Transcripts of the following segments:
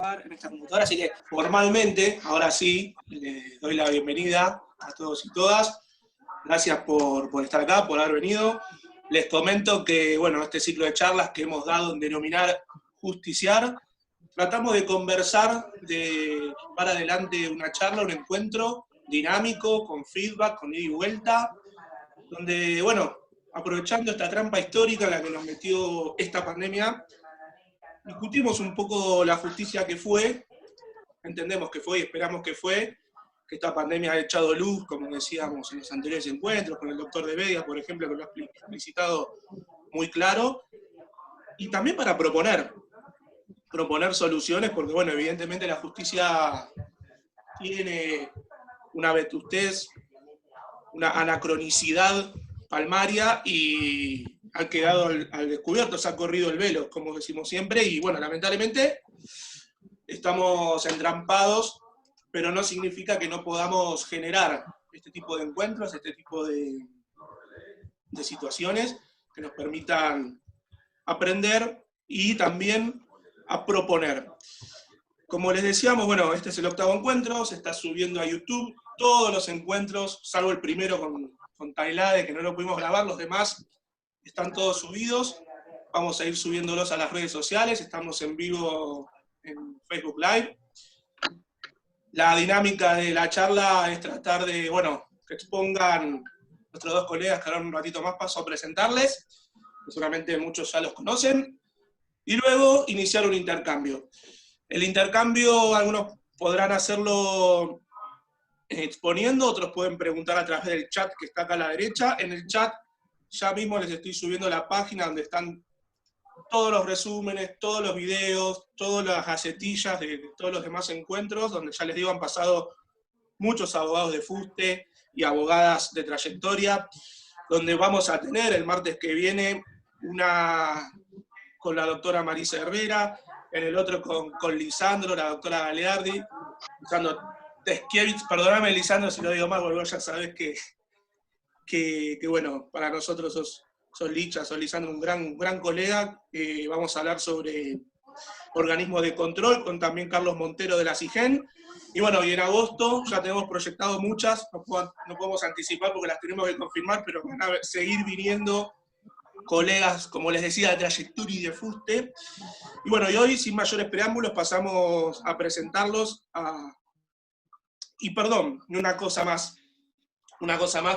en esta computadora, así que formalmente, ahora sí, les doy la bienvenida a todos y todas. Gracias por estar acá, por haber venido. Les comento que, bueno, este ciclo de charlas que hemos dado en denominar Justiciar, tratamos de conversar, de llevar adelante una charla, un encuentro dinámico, con feedback, con ida y vuelta, donde, bueno, aprovechando esta trampa histórica en la que nos metió esta pandemia, discutimos un poco la justicia que fue, entendemos que fue y esperamos que fue, que esta pandemia ha echado luz, como decíamos en los anteriores encuentros, con el doctor De Vegas, por ejemplo, que lo ha explicitado muy claro, y también para proponer soluciones, porque, bueno, evidentemente la justicia tiene una vetustez, una anacronicidad palmaria, y ha quedado al descubierto, se ha corrido el velo, como decimos siempre, y bueno, lamentablemente estamos entrampados, pero no significa que no podamos generar este tipo de encuentros, este tipo de situaciones que nos permitan aprender y también a proponer. Como les decíamos, bueno, este es el 8º encuentro, se está subiendo a YouTube, todos los encuentros, salvo el primero con Tailade, que no lo pudimos grabar, los demás están todos subidos. Vamos a ir subiéndolos a las redes sociales, estamos en vivo en Facebook Live. La dinámica de la charla es tratar de, bueno, que expongan nuestros dos colegas, que ahora un ratito más paso a presentarles, que seguramente muchos ya los conocen, y luego iniciar un intercambio. El intercambio, algunos podrán hacerlo exponiendo, otros pueden preguntar a través del chat que está acá a la derecha. En el chat ya mismo les estoy subiendo la página donde están todos los resúmenes, todos los videos, todas las gacetillas de todos los demás encuentros, donde ya les digo, han pasado muchos abogados de fuste y abogadas de trayectoria, donde vamos a tener el martes que viene una con la doctora Marisa Herrera, en el otro con Lisandro, la doctora Galeardi, Lisandro Teskiewicz, perdóname Lisandro si lo digo mal, porque vos ya sabés que bueno, para nosotros sos Licha, sos Lisandro, un gran colega. Vamos a hablar sobre organismos de control, con también Carlos Montero de la CIGEN. Y bueno, y en agosto ya tenemos proyectado muchas, no podemos anticipar porque las tenemos que confirmar, pero van a seguir viniendo colegas, como les decía, de trayectoria y de fuste. Y bueno, y hoy, sin mayores preámbulos, pasamos a presentarlos y perdón, una cosa más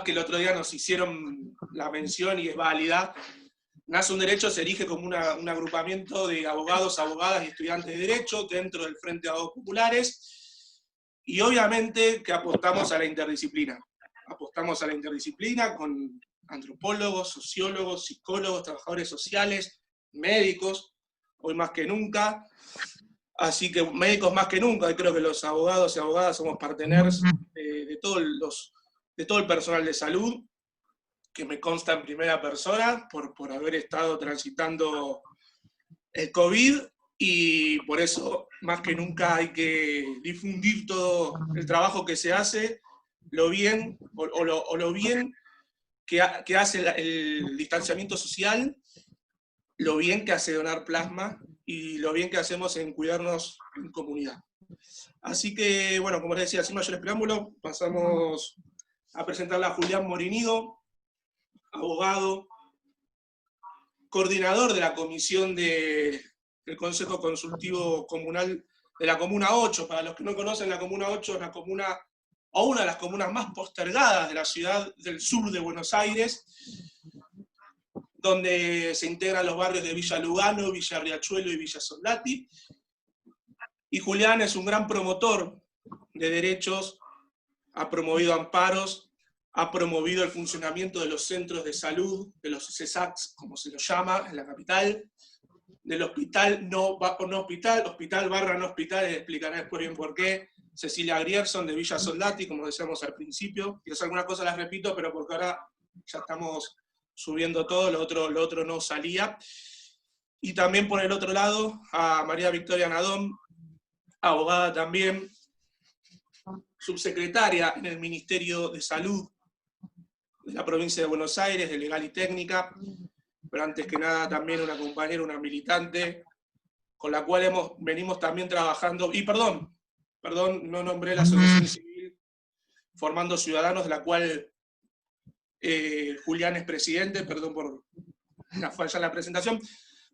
que el otro día nos hicieron la mención y es válida. Nace un Derecho se erige como un agrupamiento de abogados, abogadas y estudiantes de Derecho dentro del Frente de Abogados Populares, y obviamente que apostamos a la interdisciplina. Apostamos a la interdisciplina con antropólogos, sociólogos, psicólogos, trabajadores sociales, médicos, hoy más que nunca. Así que médicos más que nunca, y creo que los abogados y abogadas somos parteners de todo el personal de salud, que me consta en primera persona por haber estado transitando el COVID, y por eso más que nunca hay que difundir todo el trabajo que se hace, lo bien, o lo bien que hace el distanciamiento social, lo bien que hace donar plasma, y lo bien que hacemos en cuidarnos en comunidad. Así que, bueno, como les decía, sin mayores preámbulos, pasamos a presentarle a Julián Morinigo, abogado, coordinador de la comisión del Consejo Consultivo Comunal de la Comuna 8. Para los que no conocen, la Comuna 8 es la comuna, o una de las comunas más postergadas de la ciudad del sur de Buenos Aires, donde se integran los barrios de Villa Lugano, Villa Riachuelo y Villa Soldati. Y Julián es un gran promotor de derechos, ha promovido amparos, ha promovido el funcionamiento de los centros de salud, de los CESACs, como se los llama, en la capital, del hospital no hospital, hospital barra no hospital, les explicaré después bien por qué. Cecilia Grierson de Villa Soldati, como decíamos al principio, quizás algunas cosas las repito, pero porque ahora ya estamos subiendo todo, lo otro no salía. Y también por el otro lado, a María Victoria Nadón, abogada también, subsecretaria en el Ministerio de Salud de la provincia de Buenos Aires, de Legal y Técnica, pero antes que nada también una compañera, una militante, con la cual venimos también trabajando, y perdón, no nombré la Asociación Civil Formando Ciudadanos, de la cual Julián es presidente, perdón por la falla en la presentación,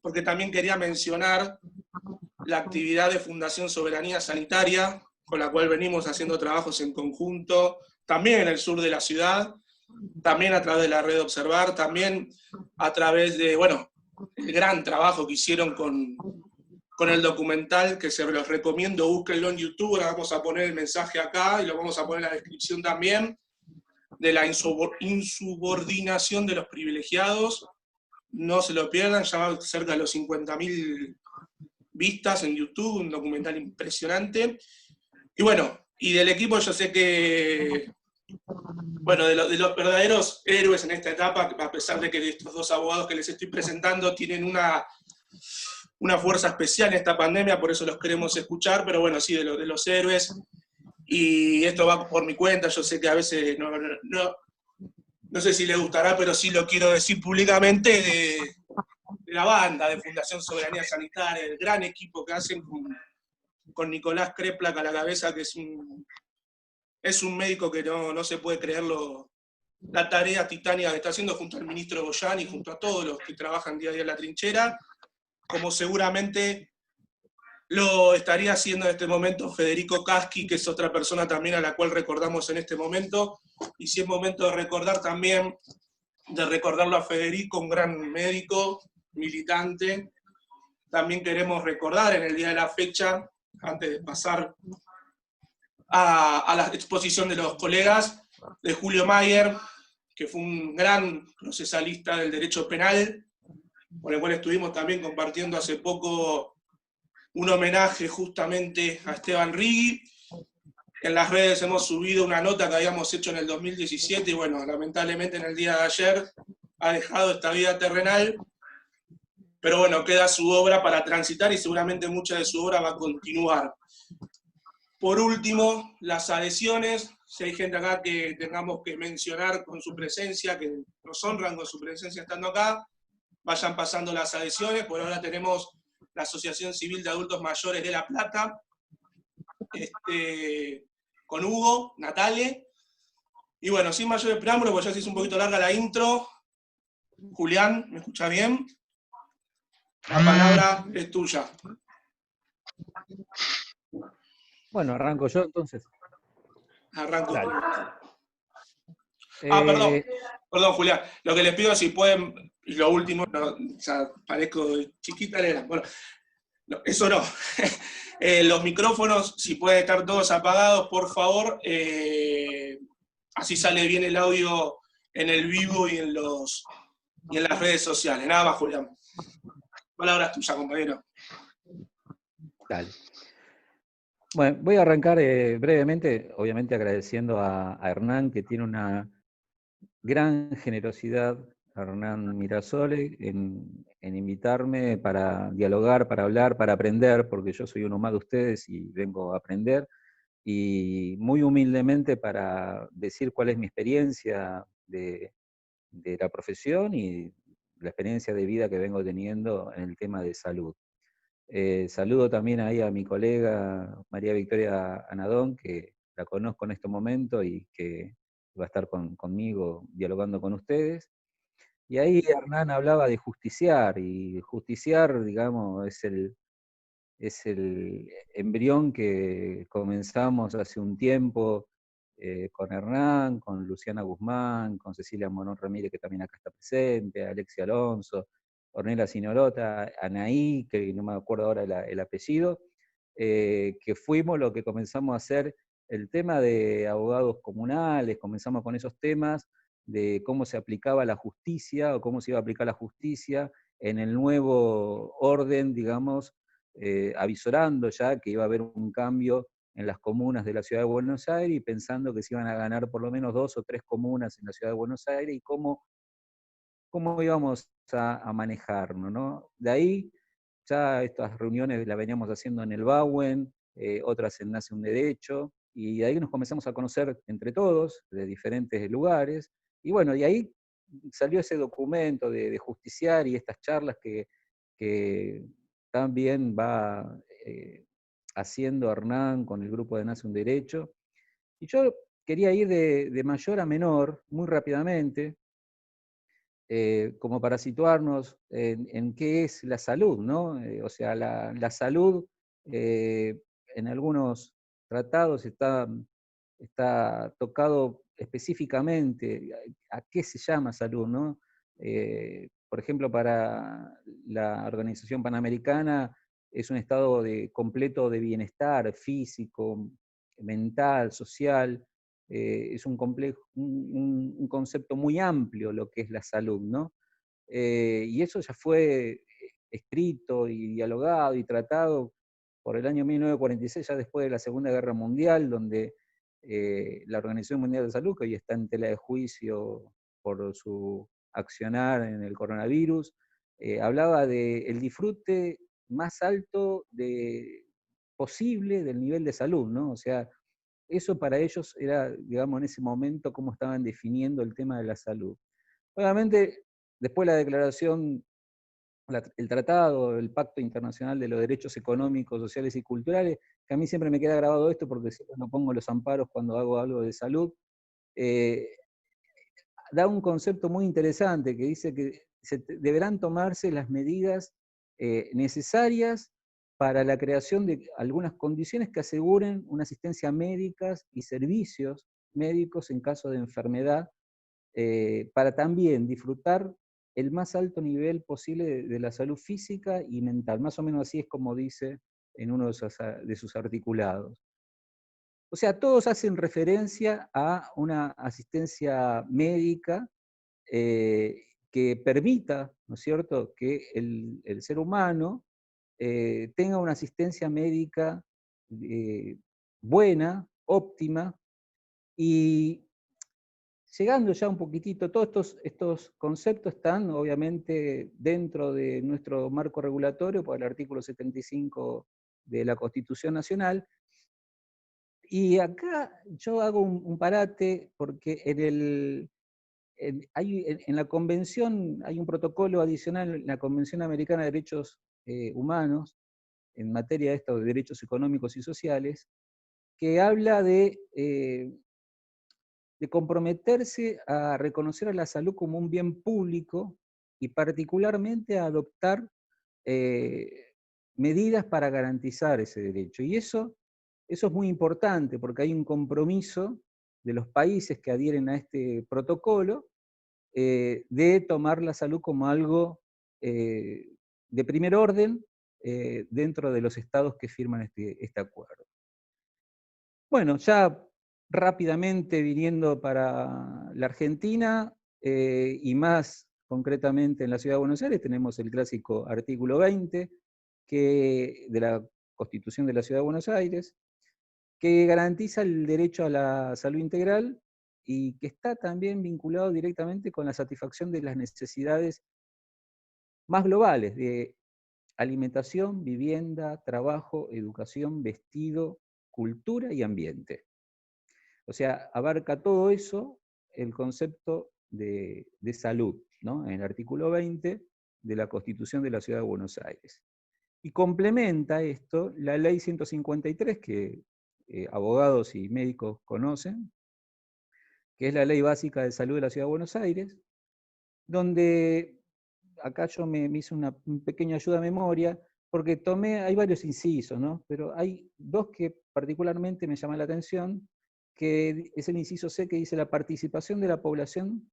porque también quería mencionar la actividad de Fundación Soberanía Sanitaria, con la cual venimos haciendo trabajos en conjunto, también en el sur de la ciudad, también a través de la red Observar, también a través de, bueno, el gran trabajo que hicieron con el documental, que se los recomiendo, búsquenlo en YouTube, ahora vamos a poner el mensaje acá y lo vamos a poner en la descripción también, de la insubordinación de los privilegiados. No se lo pierdan, ya va cerca de los 50.000 vistas en YouTube, un documental impresionante. Y bueno, y del equipo yo sé que, bueno, de los verdaderos héroes en esta etapa, a pesar de que estos dos abogados que les estoy presentando tienen una fuerza especial en esta pandemia, por eso los queremos escuchar, pero bueno, sí, de los héroes, y esto va por mi cuenta, yo sé que a veces no sé si les gustará, pero sí lo quiero decir públicamente, de la banda de Fundación Soberanía Sanitaria, el gran equipo que hacen con Nicolás Kreplak a la cabeza, que es un médico que no se puede creerlo, la tarea titánica que está haciendo junto al ministro Goyán y junto a todos los que trabajan día a día en la trinchera, como seguramente lo estaría haciendo en este momento Federico Caschi, que es otra persona también a la cual recordamos en este momento, y si es momento de recordar también, de recordarlo a Federico, un gran médico, militante. También queremos recordar en el día de la fecha, antes de pasar a la exposición de los colegas, de Julio Mayer, que fue un gran procesalista del derecho penal, con el cual estuvimos también compartiendo hace poco un homenaje justamente a Esteban Rigui. En las redes hemos subido una nota que habíamos hecho en el 2017 y bueno, lamentablemente en el día de ayer ha dejado esta vida terrenal, pero bueno, queda su obra para transitar y seguramente mucha de su obra va a continuar. Por último, las adhesiones. Si hay gente acá que tengamos que mencionar con su presencia, que nos honran con su presencia estando acá, vayan pasando las adhesiones. Por ahora tenemos la Asociación Civil de Adultos Mayores de La Plata, con Hugo, Natale. Y bueno, sin mayores preámbulos, porque ya se hizo un poquito larga la intro. Julián, ¿me escucha bien? La palabra es tuya. Bueno, arranco yo entonces. Arranco. Dale. Perdón, Julián. Lo que les pido, si pueden, y lo último, no, ya parezco chiquita, nena. Bueno, no, eso no. Los micrófonos, si pueden estar todos apagados, por favor. Así sale bien el audio en el vivo y en las redes sociales. Nada más, Julián. Palabras tuyas, compañero. Dale. Bueno, voy a arrancar brevemente, obviamente agradeciendo a Hernán, que tiene una gran generosidad, Hernán Mirasole, en invitarme para dialogar, para hablar, para aprender, porque yo soy uno más de ustedes y vengo a aprender, y muy humildemente para decir cuál es mi experiencia de la profesión y la experiencia de vida que vengo teniendo en el tema de salud. Saludo también ahí a mi colega María Victoria Anadón, que la conozco en este momento y que va a estar conmigo dialogando con ustedes. Y ahí Hernán hablaba de justiciar, y justiciar, digamos, es el embrión que comenzamos hace un tiempo con Hernán, con Luciana Guzmán, con Cecilia Morón Ramírez, que también acá está presente, Alexia Alonso, Ornella Sinorota, Anaí, que no me acuerdo ahora el apellido, que fuimos lo que comenzamos a hacer el tema de abogados comunales, comenzamos con esos temas de cómo se aplicaba la justicia o cómo se iba a aplicar la justicia en el nuevo orden, digamos, avisorando ya que iba a haber un cambio en las comunas de la ciudad de Buenos Aires y pensando que se iban a ganar por lo menos 2 o 3 comunas en la ciudad de Buenos Aires y cómo íbamos a manejarnos, ¿no? De ahí ya estas reuniones las veníamos haciendo en el Bauen, otras en Nace un Derecho, y de ahí nos comenzamos a conocer entre todos, de diferentes lugares, y bueno, de ahí salió ese documento de justiciar y estas charlas que también va haciendo Hernán con el grupo de Nace un Derecho. Y yo quería ir de mayor a menor, muy rápidamente, como para situarnos en qué es la salud, ¿no? O sea, la salud en algunos tratados está tocado específicamente a qué se llama salud, ¿no? Por ejemplo, para la Organización Panamericana es un estado completo de bienestar físico, mental, social. Es un concepto muy amplio lo que es la salud, ¿no? Y eso ya fue escrito y dialogado y tratado por el año 1946, ya después de la Segunda Guerra Mundial, donde la Organización Mundial de Salud, que hoy está en tela de juicio por su accionar en el coronavirus, hablaba del disfrute más alto posible del nivel de salud, ¿no? O sea, eso para ellos era, digamos, en ese momento cómo estaban definiendo el tema de la salud. Obviamente, después la declaración, el tratado, el Pacto Internacional de los Derechos Económicos, Sociales y Culturales, que a mí siempre me queda grabado esto porque siempre no pongo los amparos cuando hago algo de salud, eh, da un concepto muy interesante que dice que deberán tomarse las medidas necesarias para la creación de algunas condiciones que aseguren una asistencia médica y servicios médicos en caso de enfermedad, para también disfrutar el más alto nivel posible de la salud física y mental. Más o menos así es como dice en uno de sus articulados. O sea, todos hacen referencia a una asistencia médica que permita, ¿no es cierto?, que el ser humano tenga una asistencia médica eh, buena, óptima, y llegando ya un poquitito, todos estos conceptos están obviamente dentro de nuestro marco regulatorio por el artículo 75 de la Constitución Nacional. Y acá yo hago un parate porque en la convención hay un protocolo adicional en la Convención Americana de Derechos Humanos en materia de estos derechos económicos y sociales, que habla de comprometerse a reconocer a la salud como un bien público y particularmente a adoptar medidas para garantizar ese derecho. Y eso es muy importante porque hay un compromiso de los países que adhieren a este protocolo de tomar la salud como algo de primer orden dentro de los estados que firman este acuerdo. Bueno, ya rápidamente viniendo para la Argentina, y más concretamente en la Ciudad de Buenos Aires, tenemos el clásico artículo 20 de la Constitución de la Ciudad de Buenos Aires, que garantiza el derecho a la salud integral y que está también vinculado directamente con la satisfacción de las necesidades más globales de alimentación, vivienda, trabajo, educación, vestido, cultura y ambiente. O sea, abarca todo eso el concepto de salud, ¿no? En el artículo 20 de la Constitución de la Ciudad de Buenos Aires. Y complementa esto la ley 153, que abogados y médicos conocen, que es la Ley Básica de Salud de la Ciudad de Buenos Aires, donde acá yo me hice una pequeña ayuda a memoria, porque hay varios incisos, ¿no? Pero hay dos que particularmente me llaman la atención, que es el inciso C, que dice la participación de la población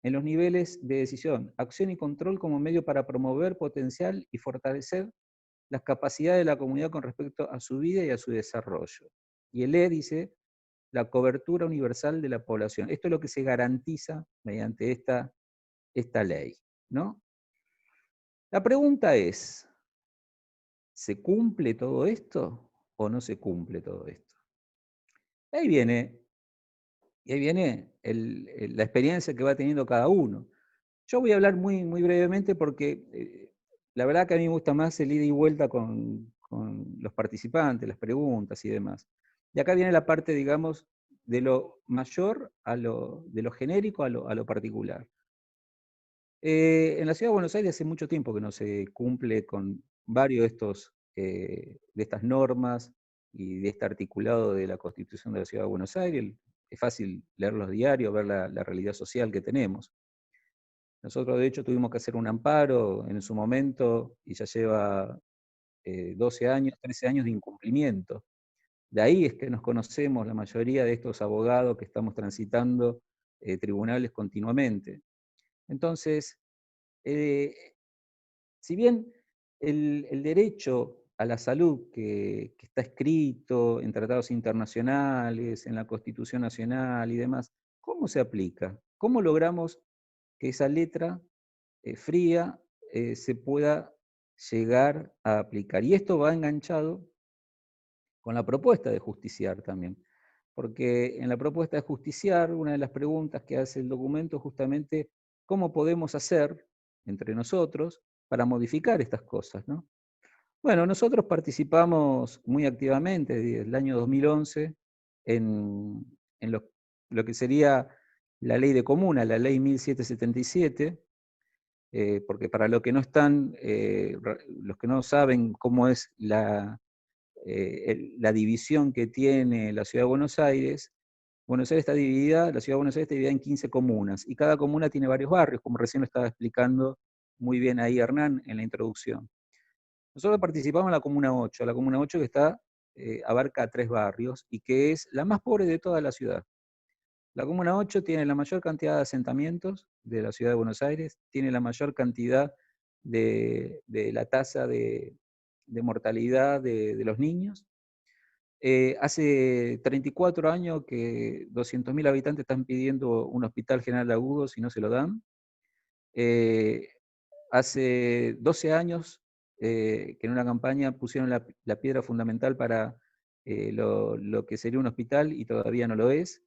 en los niveles de decisión, acción y control como medio para promover, potenciar y fortalecer las capacidades de la comunidad con respecto a su vida y a su desarrollo. Y el E dice la cobertura universal de la población. Esto es lo que se garantiza mediante esta ley, ¿no? La pregunta es, ¿se cumple todo esto o no se cumple todo esto? Ahí viene, la experiencia que va teniendo cada uno. Yo voy a hablar muy, muy brevemente porque la verdad que a mí me gusta más el ida y vuelta con los participantes, las preguntas y demás. Y acá viene la parte, digamos, de lo mayor de lo genérico a lo particular. En la Ciudad de Buenos Aires hace mucho tiempo que no se cumple varios de estas normas y de este articulado de la Constitución de la Ciudad de Buenos Aires. Es fácil leer los diarios, ver la realidad social que tenemos. Nosotros, de hecho, tuvimos que hacer un amparo en su momento y ya lleva 12 años, 13 años de incumplimiento. De ahí es que nos conocemos la mayoría de estos abogados que estamos transitando tribunales continuamente. Entonces, si bien el derecho a la salud que está escrito en tratados internacionales, en la Constitución Nacional y demás, ¿cómo se aplica? ¿Cómo logramos que esa letra fría se pueda llegar a aplicar? Y esto va enganchado con la propuesta de justiciar también. Porque en la propuesta de justiciar, una de las preguntas que hace el documento es justamente cómo podemos hacer entre nosotros para modificar estas cosas, ¿no? Bueno, nosotros participamos muy activamente desde el año 2011 en lo que sería la ley de comuna, la ley 1777, porque para los que no están, los que no saben cómo es la división que tiene la Ciudad de Buenos Aires está dividida, la Ciudad de Buenos Aires está dividida en 15 comunas, y cada comuna tiene varios barrios, como recién lo estaba explicando muy bien ahí Hernán en la introducción. Nosotros participamos en la Comuna 8 que abarca 3 barrios, y que es la más pobre de toda la ciudad. La Comuna 8 tiene la mayor cantidad de asentamientos de la Ciudad de Buenos Aires, tiene la mayor cantidad de la tasa de mortalidad de los niños. Hace 34 años que 200.000 habitantes están pidiendo un hospital general de agudos y no se lo dan. Hace 12 años que en una campaña pusieron la piedra fundamental para lo que sería un hospital y todavía no lo es.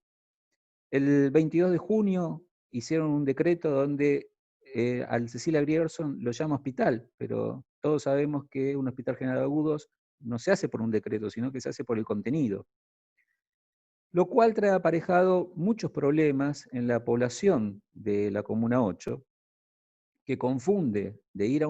El 22 de junio hicieron un decreto donde al Cecilia Grierson lo llama hospital, pero todos sabemos que un hospital general de agudos no se hace por un decreto, sino que se hace por el contenido. Lo cual trae aparejado muchos problemas en la población de la Comuna 8, que confunde de ir a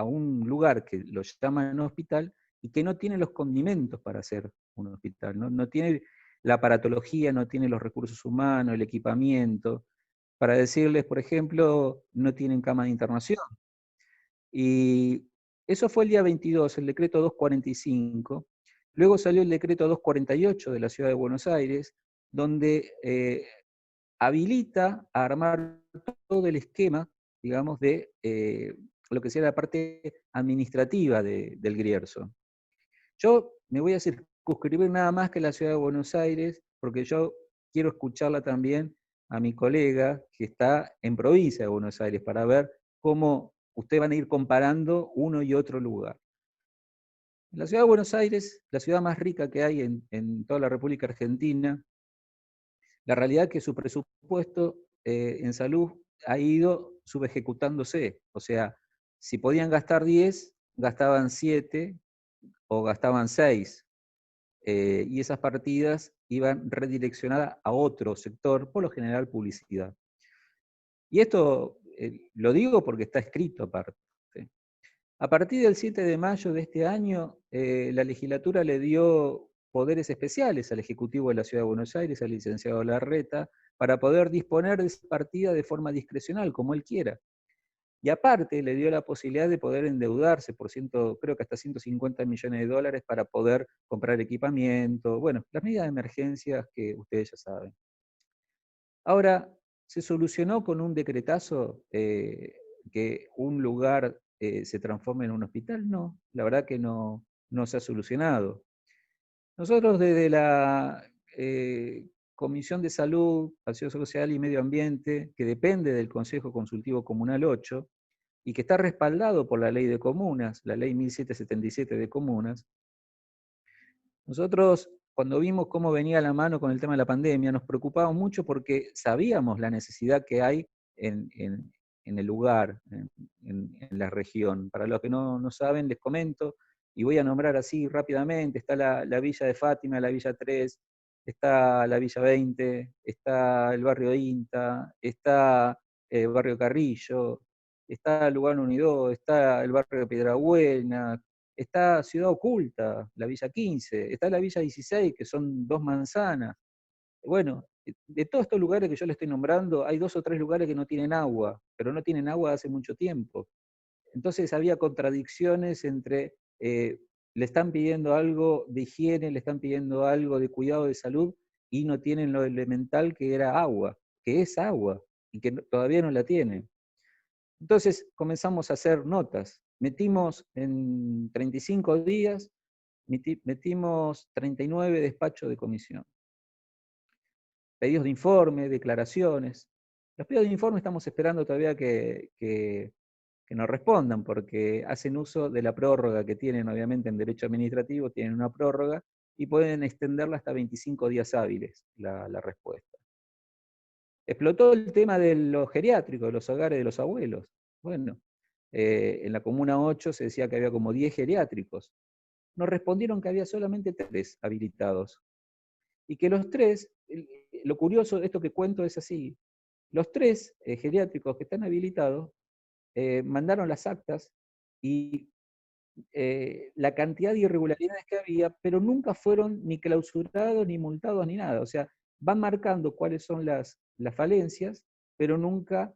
un lugar que lo llaman hospital y que no tiene los condimentos para hacer un hospital, no tiene la aparatología, no tiene los recursos humanos, el equipamiento, para decirles, por ejemplo, no tienen cama de internación. Y eso fue el día 22, el decreto 245. Luego salió el decreto 248 de la Ciudad de Buenos Aires, donde habilita a armar todo el esquema, digamos, de lo que sería la parte administrativa del Grierson. Yo me voy a circunscribir nada más que la Ciudad de Buenos Aires, porque yo quiero escucharla también a mi colega que está en provincia de Buenos Aires, para ver cómo ustedes van a ir comparando uno y otro lugar. La Ciudad de Buenos Aires, la ciudad más rica que hay en toda la República Argentina, la realidad es que su presupuesto en salud ha ido subejecutándose. O sea, si podían gastar 10, gastaban 7 o gastaban 6. Y esas partidas iban redireccionadas a otro sector, por lo general publicidad. Y esto lo digo porque está escrito aparte. A partir del 7 de mayo de este año, la legislatura le dio poderes especiales al Ejecutivo de la Ciudad de Buenos Aires, al licenciado Larreta, para poder disponer de esa partida de forma discrecional, como él quiera. Y aparte le dio la posibilidad de poder endeudarse por creo que hasta 150 millones de dólares para poder comprar equipamiento, bueno, las medidas de emergencia que ustedes ya saben. Ahora, ¿se solucionó con un decretazo que un lugar se transforme en un hospital? No, la verdad que no se ha solucionado. Nosotros desde la Comisión de Salud, Acción Social y Medio Ambiente, que depende del Consejo Consultivo Comunal 8, y que está respaldado por la Ley de Comunas, la Ley 1777 de Comunas, nosotros, cuando vimos cómo venía la mano con el tema de la pandemia, nos preocupaba mucho porque sabíamos la necesidad que hay en el lugar, en la región. Para los que no saben, les comento, y voy a nombrar así rápidamente: está la Villa de Fátima, la Villa 3, está la Villa 20, está el barrio INTA, está el barrio Carrillo, está el Lugano Unidó, está el barrio de Piedrabuena, está Ciudad Oculta, la Villa 15, está la Villa 16, que son 2 manzanas. Bueno, de todos estos lugares que yo le estoy nombrando, hay 2 o 3 lugares que no tienen agua, pero no tienen agua hace mucho tiempo. Entonces había contradicciones entre, le están pidiendo algo de higiene, le están pidiendo algo de cuidado de salud, y no tienen lo elemental que era agua, que es agua, y que todavía no la tienen. Entonces comenzamos a hacer notas. Metimos en 35 días, metimos 39 despachos de comisión. Pedidos de informe, declaraciones. Los pedidos de informe estamos esperando todavía que nos respondan, porque hacen uso de la prórroga que tienen, obviamente, en derecho administrativo, tienen una prórroga, y pueden extenderla hasta 25 días hábiles la respuesta. Explotó el tema de los geriátricos, de los hogares de los abuelos. Bueno, en la Comuna 8 se decía que había como 10 geriátricos. Nos respondieron que había solamente 3 habilitados. Y que los 3, lo curioso de esto que cuento es así, los 3 geriátricos que están habilitados mandaron las actas y la cantidad de irregularidades que había, pero nunca fueron ni clausurados, ni multados, ni nada. O sea, van marcando cuáles son las falencias, pero nunca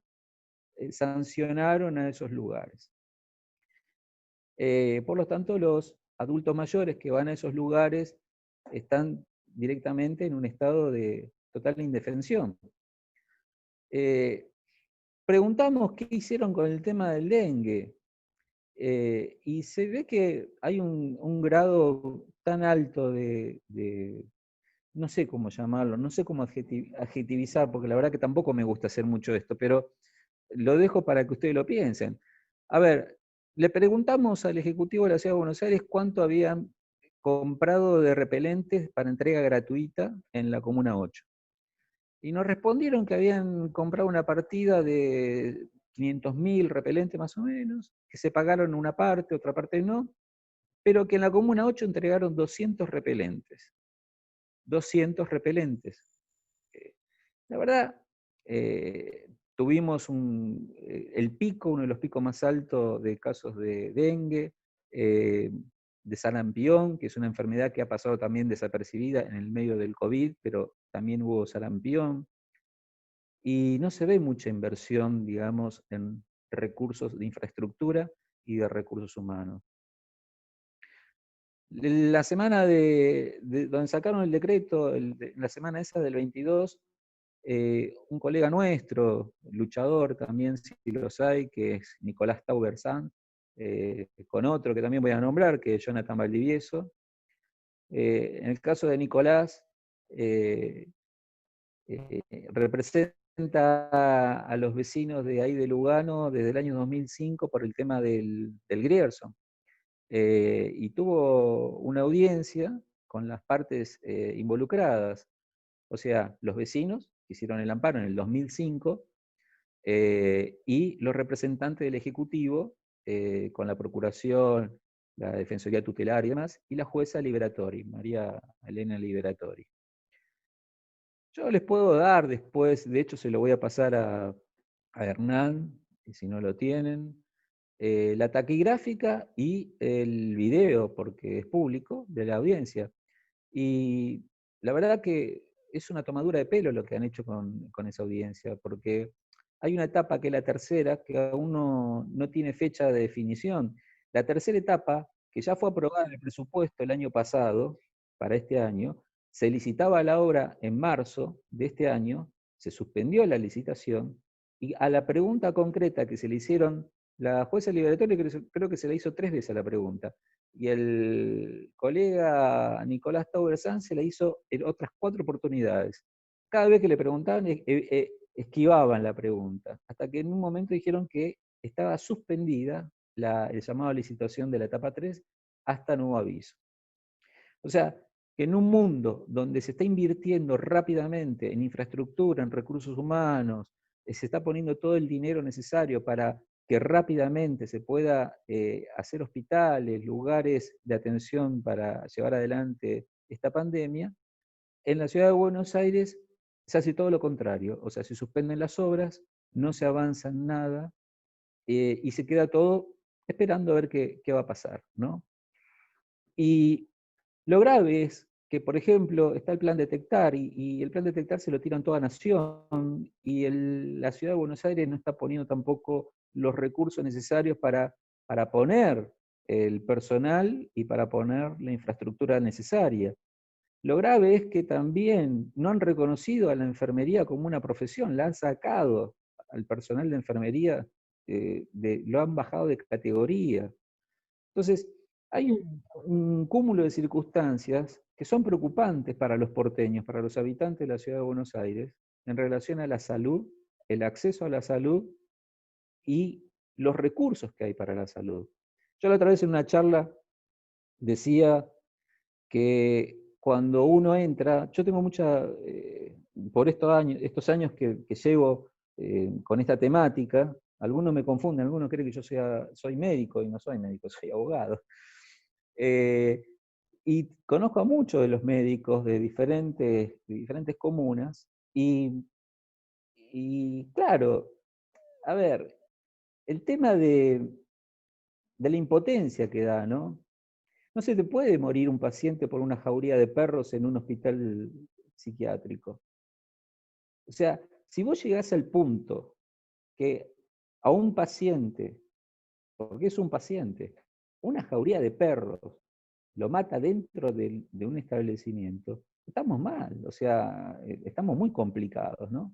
sancionaron a esos lugares. Por lo tanto, los adultos mayores que van a esos lugares están directamente en un estado de total indefensión. Preguntamos qué hicieron con el tema del dengue, y se ve que hay un grado tan alto de, no sé cómo llamarlo, no sé cómo adjetivizar, porque la verdad que tampoco me gusta hacer mucho esto, pero lo dejo para que ustedes lo piensen. A ver, le preguntamos al Ejecutivo de la Ciudad de Buenos Aires cuánto habían comprado de repelentes para entrega gratuita en la Comuna 8. Y nos respondieron que habían comprado una partida de 500.000 repelentes más o menos, que se pagaron una parte, otra parte no, pero que en la Comuna 8 entregaron 200 repelentes. 200 repelentes. La verdad, tuvimos el pico, uno de los picos más altos de casos de dengue, de sarampión, que es una enfermedad que ha pasado también desapercibida en el medio del COVID, pero también hubo sarampión. Y no se ve mucha inversión, digamos, en recursos de infraestructura y de recursos humanos. La semana donde sacaron el decreto, la semana esa del 22, un colega nuestro, luchador también, si los hay, que es Nicolás Tauber-Sanz, con otro que también voy a nombrar, que es Jonathan Valdivieso. En el caso de Nicolás, representa a los vecinos de ahí de Lugano desde el año 2005 por el tema del Grierson. Y tuvo una audiencia con las partes involucradas, o sea, los vecinos que hicieron el amparo en el 2005, y los representantes del Ejecutivo, con la Procuración, la Defensoría Tutelar y demás, y la jueza Liberatori, María Elena Liberatori. Yo les puedo dar después, de hecho se lo voy a pasar a Hernán, y si no lo tienen, la taquigráfica y el video, porque es público, de la audiencia. Y la verdad que es una tomadura de pelo lo que han hecho con esa audiencia, porque hay una etapa que es la tercera, que aún no tiene fecha de definición. La tercera etapa, que ya fue aprobada en el presupuesto el año pasado, para este año, se licitaba la obra en marzo de este año, se suspendió la licitación, y a la pregunta concreta que se le hicieron, la jueza Liberatoria creo que se le hizo 3 veces la pregunta, y el colega Nicolás Tauber-Sanz se la hizo en otras 4 oportunidades. Cada vez que le preguntaban, esquivaban la pregunta, hasta que en un momento dijeron que estaba suspendida el llamado a licitación de la etapa 3 hasta nuevo aviso. O sea, que en un mundo donde se está invirtiendo rápidamente en infraestructura, en recursos humanos, se está poniendo todo el dinero necesario para que rápidamente se pueda hacer hospitales, lugares de atención para llevar adelante esta pandemia, en la ciudad de Buenos Aires se hace todo lo contrario, o sea, se suspenden las obras, no se avanza en nada, y se queda todo esperando a ver qué va a pasar, ¿no? Y lo grave es que, por ejemplo, está el plan Detectar, y el plan Detectar se lo tiran toda nación, y la ciudad de Buenos Aires no está poniendo tampoco los recursos necesarios para poner el personal y para poner la infraestructura necesaria. Lo grave es que también no han reconocido a la enfermería como una profesión, la han sacado al personal de enfermería, lo han bajado de categoría. Entonces, hay un cúmulo de circunstancias que son preocupantes para los porteños, para los habitantes de la ciudad de Buenos Aires, en relación a la salud, el acceso a la salud y los recursos que hay para la salud. Yo la otra vez en una charla decía que cuando uno entra, yo tengo por estos años que llevo con esta temática, algunos me confunden, algunos creen que yo soy médico, y no soy médico, soy abogado. Y conozco a muchos de los médicos de diferentes comunas, y claro, a ver, el tema de la impotencia que da, ¿no? No se te puede morir un paciente por una jauría de perros en un hospital psiquiátrico. O sea, si vos llegás al punto que a un paciente, porque es un paciente, una jauría de perros lo mata dentro de un establecimiento, estamos mal, o sea, estamos muy complicados, ¿no?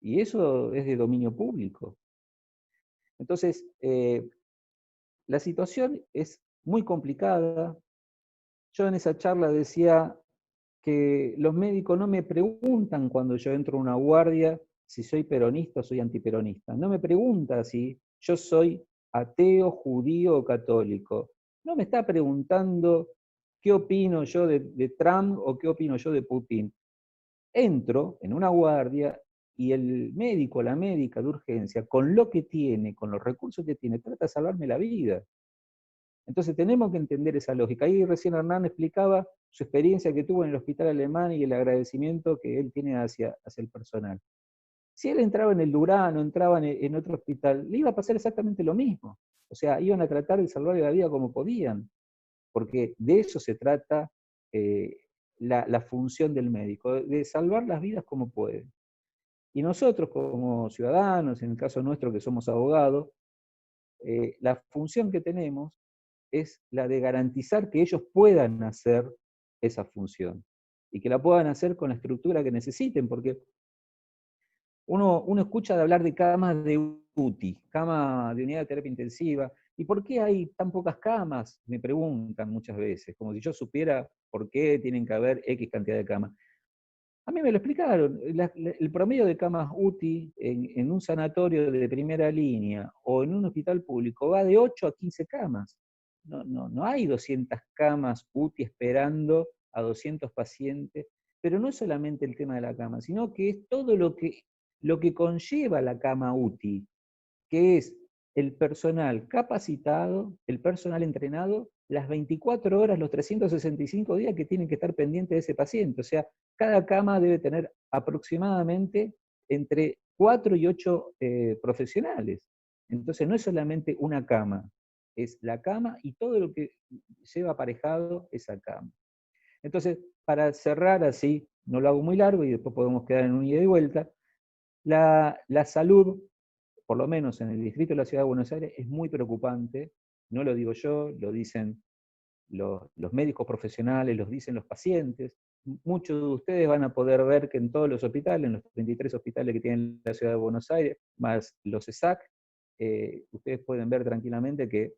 Y eso es de dominio público. Entonces, la situación es muy complicada. Yo en esa charla decía que los médicos no me preguntan cuando yo entro a una guardia si soy peronista o soy antiperonista. No me pregunta si yo soy ateo, judío o católico. No me está preguntando qué opino yo de Trump o qué opino yo de Putin. Entro en una guardia y el médico, la médica de urgencia, con lo que tiene, con los recursos que tiene, trata de salvarme la vida. Entonces tenemos que entender esa lógica. Ahí recién Hernán explicaba su experiencia que tuvo en el hospital alemán y el agradecimiento que él tiene hacia el personal. Si él entraba en el Durán o entraba en otro hospital, le iba a pasar exactamente lo mismo. O sea, iban a tratar de salvarle la vida como podían, porque de eso se trata la función del médico, de salvar las vidas como puede. Y nosotros como ciudadanos, en el caso nuestro que somos abogados, la función que tenemos es la de garantizar que ellos puedan hacer esa función y que la puedan hacer con la estructura que necesiten, porque uno escucha de hablar de camas de UTI, cama de unidad de terapia intensiva, ¿y por qué hay tan pocas camas? Me preguntan muchas veces, como si yo supiera por qué tienen que haber X cantidad de camas. A mí me lo explicaron, el promedio de camas UTI en un sanatorio de primera línea o en un hospital público va de 8 a 15 camas. No hay 200 camas UTI esperando a 200 pacientes, pero no es solamente el tema de la cama, sino que es todo lo que conlleva la cama UTI, que es el personal capacitado, el personal entrenado, las 24 horas, los 365 días que tienen que estar pendientes de ese paciente. O sea, cada cama debe tener aproximadamente entre 4 y 8 profesionales. Entonces no es solamente una cama, es la cama y todo lo que lleva aparejado esa cama. Entonces, para cerrar así, no lo hago muy largo y después podemos quedar en un ida y vuelta, la salud, por lo menos en el distrito de la Ciudad de Buenos Aires, es muy preocupante. No lo digo yo, lo dicen los médicos profesionales, los dicen los pacientes. Muchos de ustedes van a poder ver que en todos los hospitales, en los 33 hospitales que tiene la Ciudad de Buenos Aires, más los ESAC, ustedes pueden ver tranquilamente que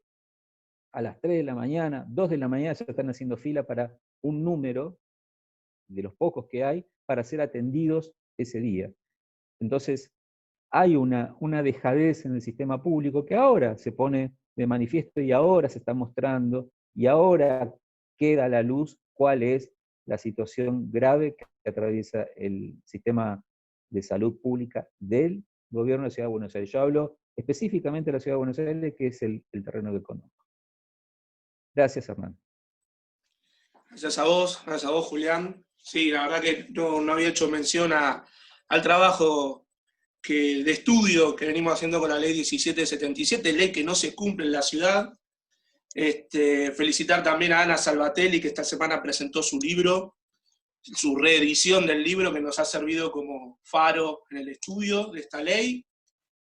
a las 3 de la mañana, 2 de la mañana ya están haciendo fila para un número de los pocos que hay para ser atendidos ese día. Entonces, hay una dejadez en el sistema público que ahora se pone de manifiesto y ahora se está mostrando y ahora queda a la luz cuál es la situación grave que atraviesa el sistema de salud pública del gobierno de la Ciudad de Buenos Aires. Yo hablo específicamente de la Ciudad de Buenos Aires, que es el terreno que conozco. Gracias, Hernán. Gracias a vos, Julián. Sí, la verdad que no había hecho mención al trabajo de estudio que venimos haciendo con la ley 1777, ley que no se cumple en la ciudad, Felicitar también a Ana Salvatelli, que esta semana presentó su libro, su reedición del libro, que nos ha servido como faro en el estudio de esta ley,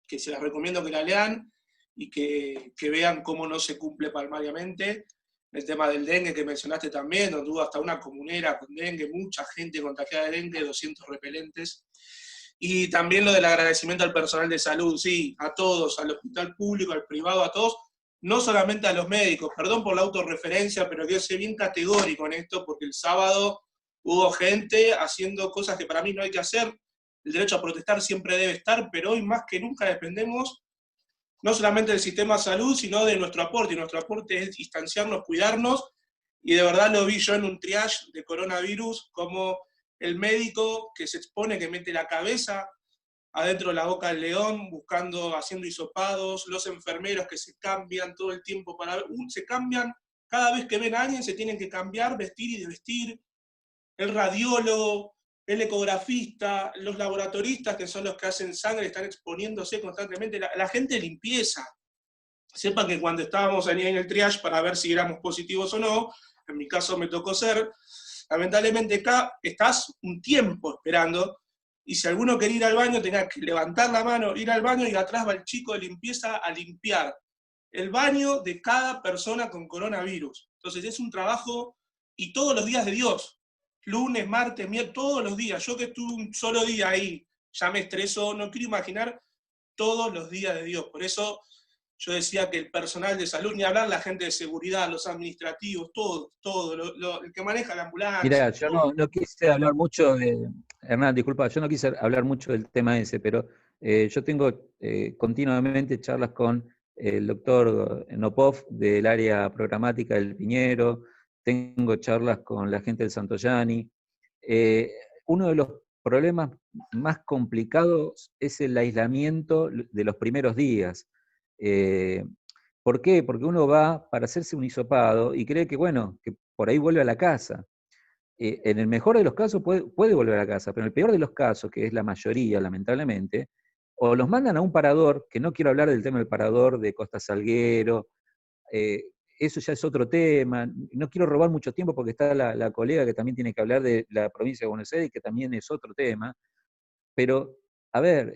que se las recomiendo que la lean y que vean cómo no se cumple palmariamente. El tema del dengue que mencionaste también, donde hubo hasta una comunera con dengue, mucha gente contagiada de dengue, 200 repelentes. Y también lo del agradecimiento al personal de salud, sí, a todos, al hospital público, al privado, a todos, no solamente a los médicos, perdón por la autorreferencia, pero quiero ser bien categórico en esto, porque el sábado hubo gente haciendo cosas que para mí no hay que hacer. El derecho a protestar siempre debe estar, pero hoy más que nunca dependemos no solamente del sistema de salud, sino de nuestro aporte, y nuestro aporte es distanciarnos, cuidarnos, y de verdad lo vi yo en un triage de coronavirus, como el médico que se expone, que mete la cabeza adentro de la boca del león, buscando, haciendo hisopados, los enfermeros que se cambian todo el tiempo para ver, se cambian, cada vez que ven a alguien se tienen que cambiar, vestir y desvestir, el radiólogo, el ecografista, los laboratoristas, que son los que hacen sangre, están exponiéndose constantemente, la gente de limpieza. Sepan que cuando estábamos ahí en el triage para ver si éramos positivos o no, en mi caso me tocó ser, lamentablemente acá estás un tiempo esperando, y si alguno quería ir al baño tenía que levantar la mano, ir al baño, y atrás va el chico de limpieza a limpiar el baño de cada persona con coronavirus. Entonces es un trabajo, y todos los días de Dios, lunes, martes, miércoles, todos los días. Yo que estuve un solo día ahí, ya me estresó, no quiero imaginar todos los días de Dios. Por eso yo decía que el personal de salud, ni hablar la gente de seguridad, los administrativos, todo, el que maneja la ambulancia. Mirá, yo no quise hablar mucho de, Hernán, disculpa, yo no quise hablar mucho del tema ese, pero yo tengo continuamente charlas con el doctor Nopov del área programática del Piñero, tengo charlas con la gente del Santoyani. Uno de los problemas más complicados es el aislamiento de los primeros días. ¿Por qué? Porque uno va para hacerse un hisopado y cree que, bueno, que por ahí vuelve a la casa. En el mejor de los casos puede volver a casa, pero en el peor de los casos, que es la mayoría, lamentablemente, o los mandan a un parador, que no quiero hablar del tema del parador de Costa Salguero, eso ya es otro tema, no quiero robar mucho tiempo porque está la colega que también tiene que hablar de la provincia de Buenos Aires, que también es otro tema, pero, a ver,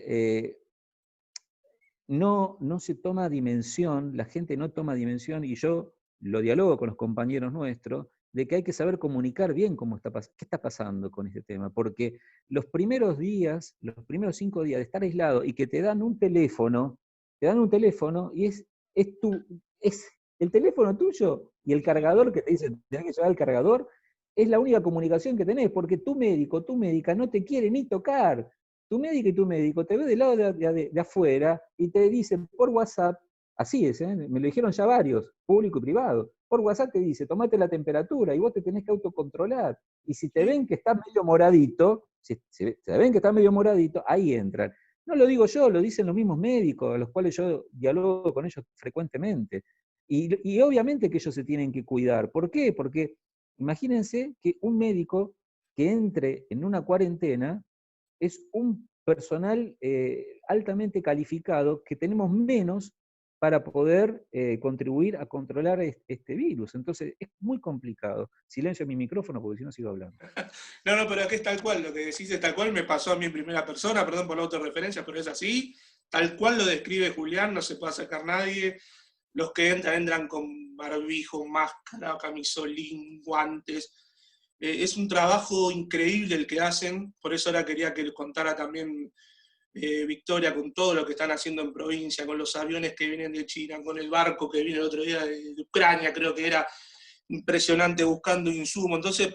no se toma dimensión, la gente no toma dimensión, y yo lo dialogo con los compañeros nuestros, de que hay que saber comunicar bien qué está pasando con este tema, porque los primeros días, los primeros 5 días de estar aislado y que te dan un teléfono y es el teléfono tuyo y el cargador que te dicen, tenés que llevar el cargador, es la única comunicación que tenés, porque tu médico, tu médica no te quiere ni tocar. Tu médico y tu médico te ve del lado de afuera y te dicen por WhatsApp, así es, me lo dijeron ya varios, público y privado, por WhatsApp te dice, tomate la temperatura y vos te tenés que autocontrolar. Y si te ven que estás medio moradito, ahí entran. No lo digo yo, lo dicen los mismos médicos, a los cuales yo dialogo con ellos frecuentemente. Y obviamente que ellos se tienen que cuidar. ¿Por qué? Porque imagínense que un médico que entre en una cuarentena es un personal altamente calificado que tenemos menos para poder contribuir a controlar este virus. Entonces es muy complicado. Silencio mi micrófono porque si no sigo hablando. No, pero aquí es tal cual, lo que decís es tal cual, me pasó a mí en primera persona, perdón por la autorreferencia, pero es así, tal cual lo describe Julián, no se puede sacar nadie. Los que entran con barbijo, máscara, camisolín, guantes. Es un trabajo increíble el que hacen, por eso ahora quería que les contara también Victoria con todo lo que están haciendo en provincia, con los aviones que vienen de China, con el barco que viene el otro día de Ucrania, creo que era impresionante buscando insumos. Entonces,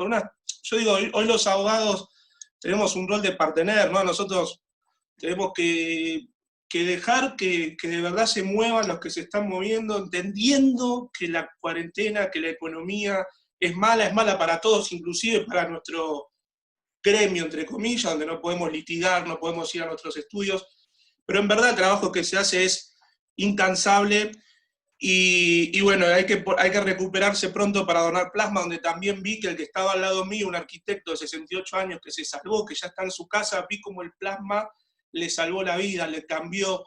yo digo, hoy los abogados tenemos un rol de partener, ¿no? Nosotros tenemos que dejar que de verdad se muevan los que se están moviendo, entendiendo que la cuarentena, que la economía es mala para todos, inclusive para nuestro gremio, entre comillas, donde no podemos litigar, no podemos ir a nuestros estudios, pero en verdad el trabajo que se hace es incansable, y bueno, hay que recuperarse pronto para donar plasma, donde también vi que el que estaba al lado mío, un arquitecto de 68 años que se salvó, que ya está en su casa, vi como el plasma le salvó la vida, le cambió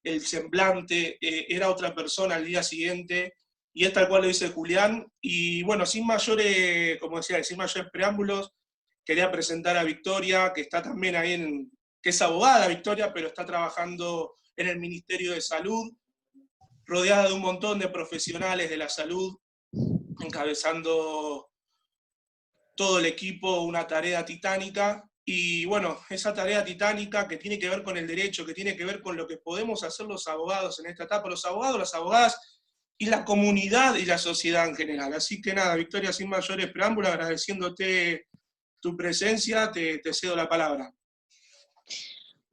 el semblante, era otra persona al día siguiente, y es tal cual lo dice Julián. Y bueno, sin mayores, como decía, sin mayores preámbulos, quería presentar a Victoria, que está también ahí que es abogada Victoria, pero está trabajando en el Ministerio de Salud, rodeada de un montón de profesionales de la salud, encabezando todo el equipo, una tarea titánica. Y bueno, esa tarea titánica que tiene que ver con el derecho, que tiene que ver con lo que podemos hacer los abogados en esta etapa, los abogados, las abogadas y la comunidad y la sociedad en general. Así que nada, Victoria, sin mayores preámbulos, agradeciéndote tu presencia, te cedo la palabra.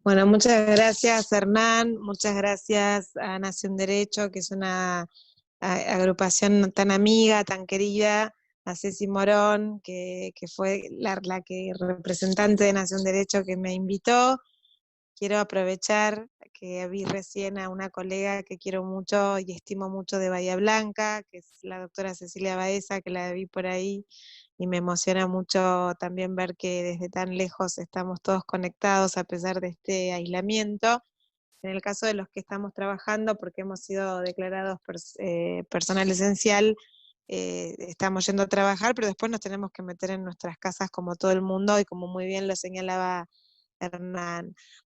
Bueno, muchas gracias Hernán, muchas gracias a Nación Derecho, que es una agrupación tan amiga, tan querida, a Ceci Morón, que fue la que representante de Nación Derecho que me invitó. Quiero aprovechar que vi recién a una colega que quiero mucho y estimo mucho de Bahía Blanca, que es la doctora Cecilia Baeza, que la vi por ahí, y me emociona mucho también ver que desde tan lejos estamos todos conectados a pesar de este aislamiento. En el caso de los que estamos trabajando, porque hemos sido declarados personal esencial, estamos yendo a trabajar, pero después nos tenemos que meter en nuestras casas como todo el mundo, y como muy bien lo señalaba Hernán.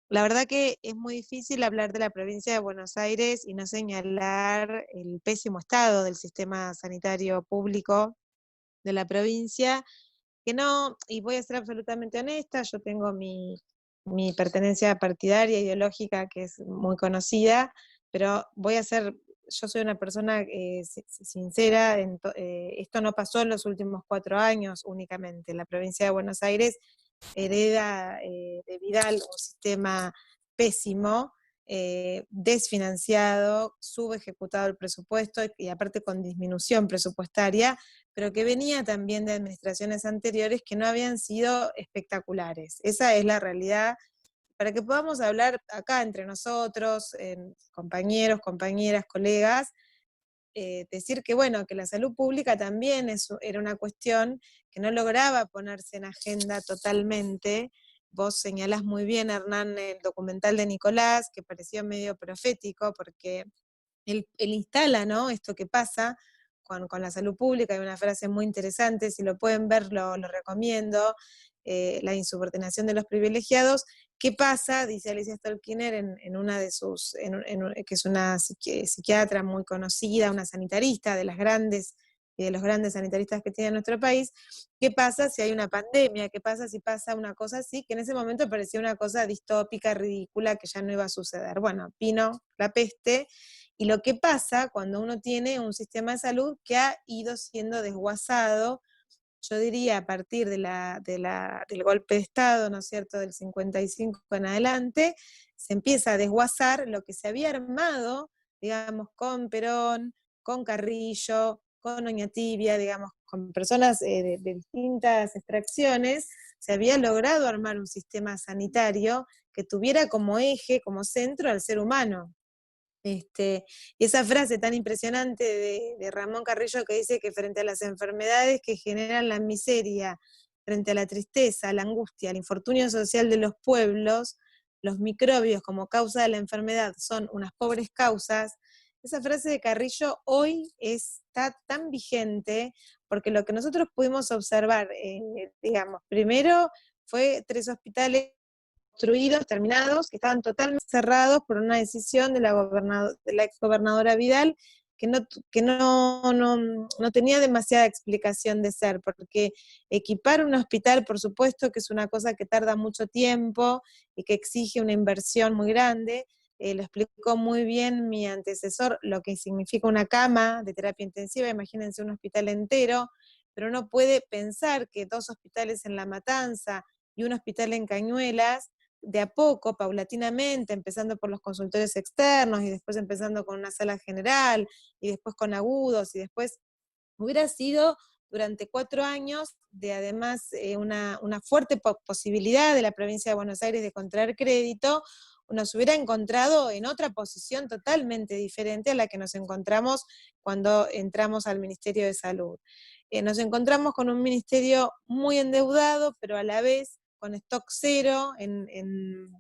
La verdad que es muy difícil hablar de la provincia de Buenos Aires y no señalar el pésimo estado del sistema sanitario público de la provincia, que no, y voy a ser absolutamente honesta, yo tengo mi pertenencia partidaria, ideológica, que es muy conocida, pero yo soy una persona sincera, esto no pasó en los últimos 4 años únicamente. La provincia de Buenos Aires hereda de Vidal un sistema pésimo, desfinanciado, subejecutado el presupuesto y aparte con disminución presupuestaria, pero que venía también de administraciones anteriores que no habían sido espectaculares. Esa es la realidad. Para que podamos hablar acá entre nosotros, compañeros, compañeras, colegas, decir que bueno, que la salud pública también era una cuestión que no lograba ponerse en agenda totalmente. Vos señalás muy bien, Hernán, el documental de Nicolás, que pareció medio profético, porque él instala, ¿no?, esto que pasa con la salud pública. Hay una frase muy interesante, si lo pueden ver lo recomiendo, la insubordinación de los privilegiados. ¿Qué pasa?, dice Alicia Stolkiner en una de sus, que es una psiquiatra muy conocida, una sanitarista de los grandes sanitaristas que tiene nuestro país. ¿Qué pasa si hay una pandemia? ¿Qué pasa si pasa una cosa así? Que en ese momento parecía una cosa distópica, ridícula, que ya no iba a suceder. Bueno, vino la peste, y lo que pasa cuando uno tiene un sistema de salud que ha ido siendo desguazado, yo diría a partir del golpe de Estado, ¿no es cierto?, del 55 en adelante, se empieza a desguazar lo que se había armado, digamos, con Perón, con Carrillo, con Oñatibia, digamos, con personas de distintas extracciones. Se había logrado armar un sistema sanitario que tuviera como eje, como centro al ser humano. Y esa frase tan impresionante de Ramón Carrillo, que dice que frente a las enfermedades que generan la miseria, frente a la tristeza, la angustia, el infortunio social de los pueblos, los microbios como causa de la enfermedad son unas pobres causas. Esa frase de Carrillo hoy está tan vigente, porque lo que nosotros pudimos observar, digamos, primero fue 3 hospitales construidos, terminados, que estaban totalmente cerrados por una decisión de la exgobernadora Vidal, que no tenía demasiada explicación de ser, porque equipar un hospital, por supuesto que es una cosa que tarda mucho tiempo y que exige una inversión muy grande. Lo explicó muy bien mi antecesor, lo que significa una cama de terapia intensiva. Imagínense un hospital entero, pero uno puede pensar que 2 hospitales en La Matanza y un hospital en Cañuelas, de a poco, paulatinamente, empezando por los consultorios externos y después empezando con una sala general y después con agudos, y después hubiera sido durante 4 años de además una fuerte posibilidad de la provincia de Buenos Aires de contraer crédito. Nos hubiera encontrado en otra posición totalmente diferente a la que nos encontramos cuando entramos al Ministerio de Salud. Nos encontramos con un ministerio muy endeudado, pero a la vez con stock cero en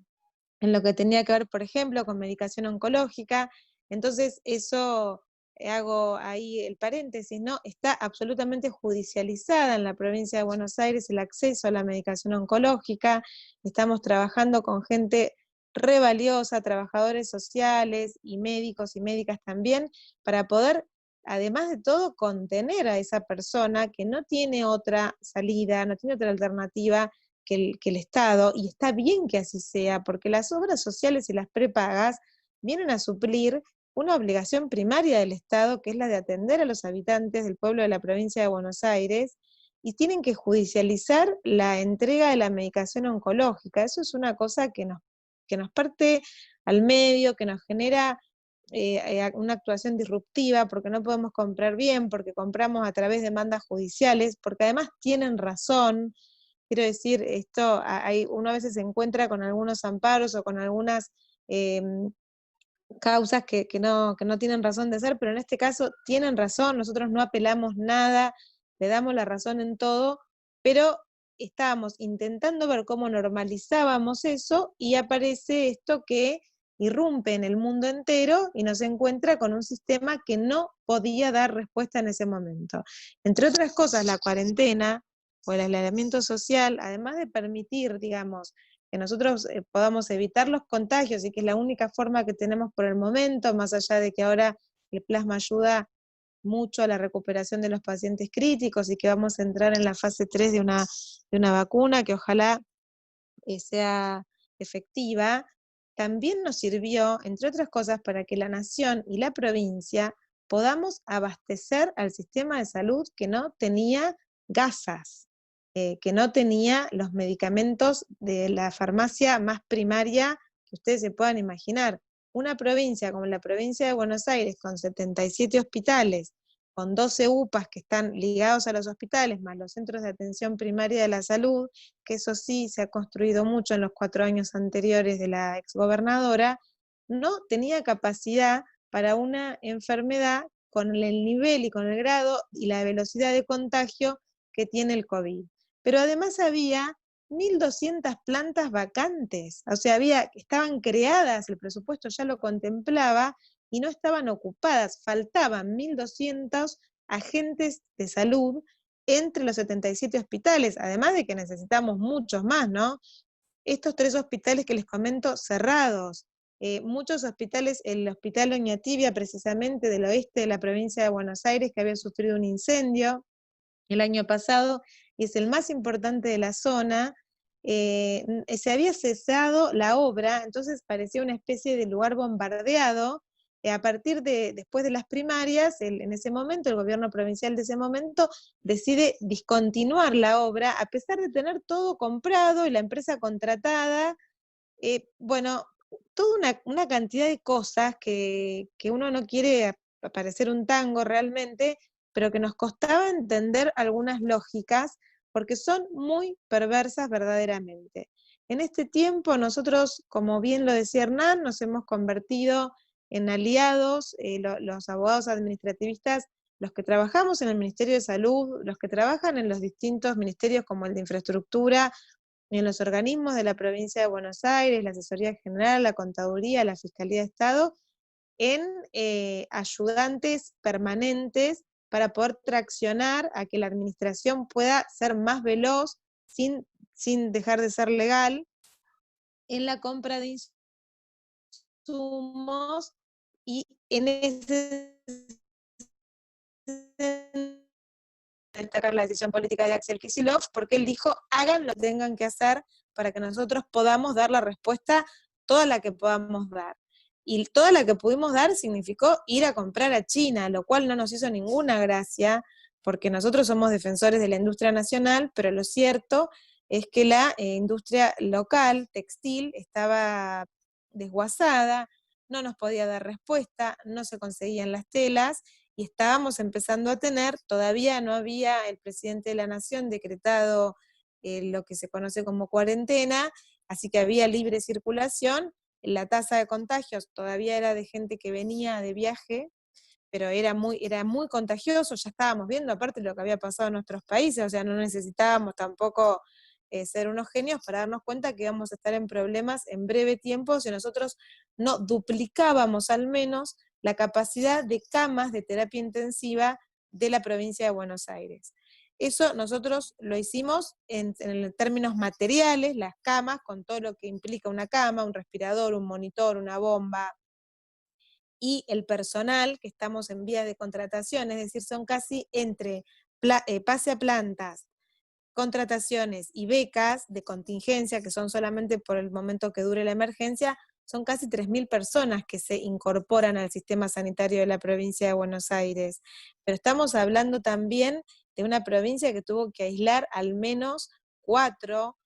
lo que tenía que ver, por ejemplo, con medicación oncológica. Entonces eso hago ahí el paréntesis, ¿no? Está absolutamente judicializada en la provincia de Buenos Aires el acceso a la medicación oncológica. Estamos trabajando con gente re valiosa, trabajadores sociales y médicos y médicas también, para poder, además de todo, contener a esa persona que no tiene otra salida, no tiene otra alternativa que el Estado, y está bien que así sea, porque las obras sociales y las prepagas vienen a suplir una obligación primaria del Estado, que es la de atender a los habitantes del pueblo de la provincia de Buenos Aires, y tienen que judicializar la entrega de la medicación oncológica. Eso es una cosa que nos parte al medio, que nos genera una actuación disruptiva, porque no podemos comprar bien, porque compramos a través de demandas judiciales, porque además tienen razón. Quiero decir, uno a veces se encuentra con algunos amparos o con algunas causas que no tienen razón de ser, pero en este caso tienen razón. Nosotros no apelamos nada, le damos la razón en todo, pero estábamos intentando ver cómo normalizábamos eso, y aparece esto que irrumpe en el mundo entero y nos encuentra con un sistema que no podía dar respuesta en ese momento. Entre otras cosas, la cuarentena o el aislamiento social, además de permitir, digamos, que nosotros podamos evitar los contagios, y que es la única forma que tenemos por el momento, más allá de que ahora el plasma ayuda mucho a la recuperación de los pacientes críticos, y que vamos a entrar en la fase 3 de una vacuna que ojalá sea efectiva. También nos sirvió, entre otras cosas, para que la nación y la provincia podamos abastecer al sistema de salud que no tenía gasas, que no tenía los medicamentos de la farmacia más primaria que ustedes se puedan imaginar. Una provincia como la provincia de Buenos Aires, con 77 hospitales, con 12 UPAs que están ligados a los hospitales, más los centros de atención primaria de la salud, que eso sí se ha construido mucho en los 4 años anteriores de la exgobernadora, no tenía capacidad para una enfermedad con el nivel y con el grado y la velocidad de contagio que tiene el COVID. Pero además había 1.200 plantas vacantes, o sea, estaban creadas, el presupuesto ya lo contemplaba, y no estaban ocupadas, faltaban 1.200 agentes de salud entre los 77 hospitales, además de que necesitamos muchos más, ¿no? Estos 3 hospitales que les comento cerrados, muchos hospitales, el Hospital Oñatibia, precisamente del oeste de la provincia de Buenos Aires, que había sufrido un incendio el año pasado, y es el más importante de la zona, se había cesado la obra, entonces parecía una especie de lugar bombardeado. A partir después de las primarias, en ese momento, el gobierno provincial de ese momento decide discontinuar la obra, a pesar de tener todo comprado y la empresa contratada. Bueno, toda una cantidad de cosas que uno no quiere parecer un tango realmente, pero que nos costaba entender algunas lógicas, porque son muy perversas verdaderamente. En este tiempo nosotros, como bien lo decía Hernán, nos hemos convertido en aliados, los abogados administrativistas, los que trabajamos en el Ministerio de Salud, los que trabajan en los distintos ministerios como el de Infraestructura, y en los organismos de la provincia de Buenos Aires, la Asesoría General, la Contaduría, la Fiscalía de Estado, en ayudantes permanentes para poder traccionar a que la administración pueda ser más veloz sin dejar de ser legal en la compra de insumos, y en ese destacar la decisión política de Axel Kicillof, porque él dijo, hagan lo que tengan que hacer para que nosotros podamos dar la respuesta, toda la que podamos dar. Y toda la que pudimos dar significó ir a comprar a China, lo cual no nos hizo ninguna gracia, porque nosotros somos defensores de la industria nacional, pero lo cierto es que la industria local, textil, estaba desguazada, no nos podía dar respuesta, no se conseguían las telas, y estábamos empezando a tener, todavía no había el presidente de la Nación decretado lo que se conoce como cuarentena, así que había libre circulación. La tasa de contagios todavía era de gente que venía de viaje, pero era muy contagioso. Ya estábamos viendo aparte lo que había pasado en nuestros países, o sea, no necesitábamos tampoco ser unos genios para darnos cuenta que íbamos a estar en problemas en breve tiempo si nosotros no duplicábamos al menos la capacidad de camas de terapia intensiva de la provincia de Buenos Aires. Eso nosotros lo hicimos en términos materiales, las camas, con todo lo que implica una cama, un respirador, un monitor, una bomba, y el personal, que estamos en vía de contratación, es decir, son casi entre pase a plantas, contrataciones y becas de contingencia, que son solamente por el momento que dure la emergencia, son casi 3.000 personas que se incorporan al sistema sanitario de la provincia de Buenos Aires. Pero estamos hablando también de una provincia que tuvo que aislar al menos 4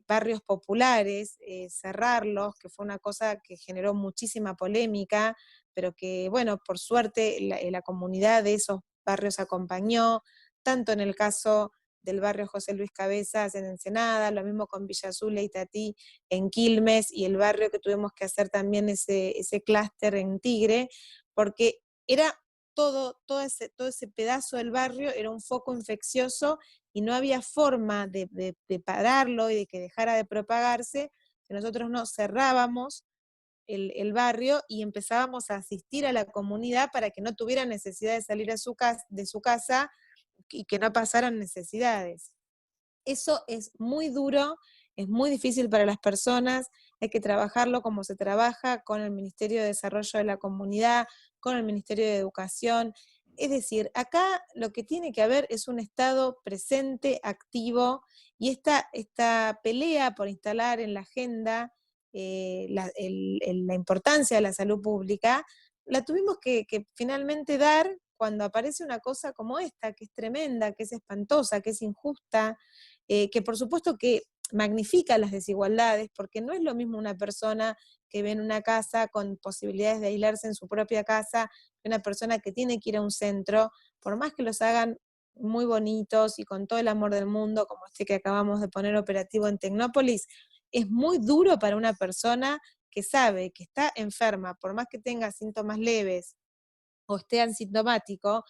barrios populares, cerrarlos, que fue una cosa que generó muchísima polémica, pero que, bueno, por suerte la comunidad de esos barrios acompañó, tanto en el caso del barrio José Luis Cabezas en Ensenada, lo mismo con Villa Azul e Itatí en Quilmes, y el barrio que tuvimos que hacer también ese clúster en Tigre, porque era todo ese pedazo del barrio era un foco infeccioso y no había forma de pararlo y de que dejara de propagarse, si nosotros no cerrábamos el barrio y empezábamos a asistir a la comunidad para que no tuviera necesidad de salir de su casa y que no pasaran necesidades. Eso es muy duro, es muy difícil para las personas, hay que trabajarlo como se trabaja con el Ministerio de Desarrollo de la Comunidad, con el Ministerio de Educación. Es decir, acá lo que tiene que haber es un Estado presente, activo, y esta pelea por instalar en la agenda la importancia de la salud pública, la tuvimos que finalmente dar cuando aparece una cosa como esta, que es tremenda, que es espantosa, que es injusta, que por supuesto que magnifica las desigualdades, porque no es lo mismo una persona que ve en una casa con posibilidades de aislarse en su propia casa, que una persona que tiene que ir a un centro, por más que los hagan muy bonitos y con todo el amor del mundo, como este que acabamos de poner operativo en Tecnópolis, es muy duro para una persona que sabe que está enferma, por más que tenga síntomas leves o esté asintomático,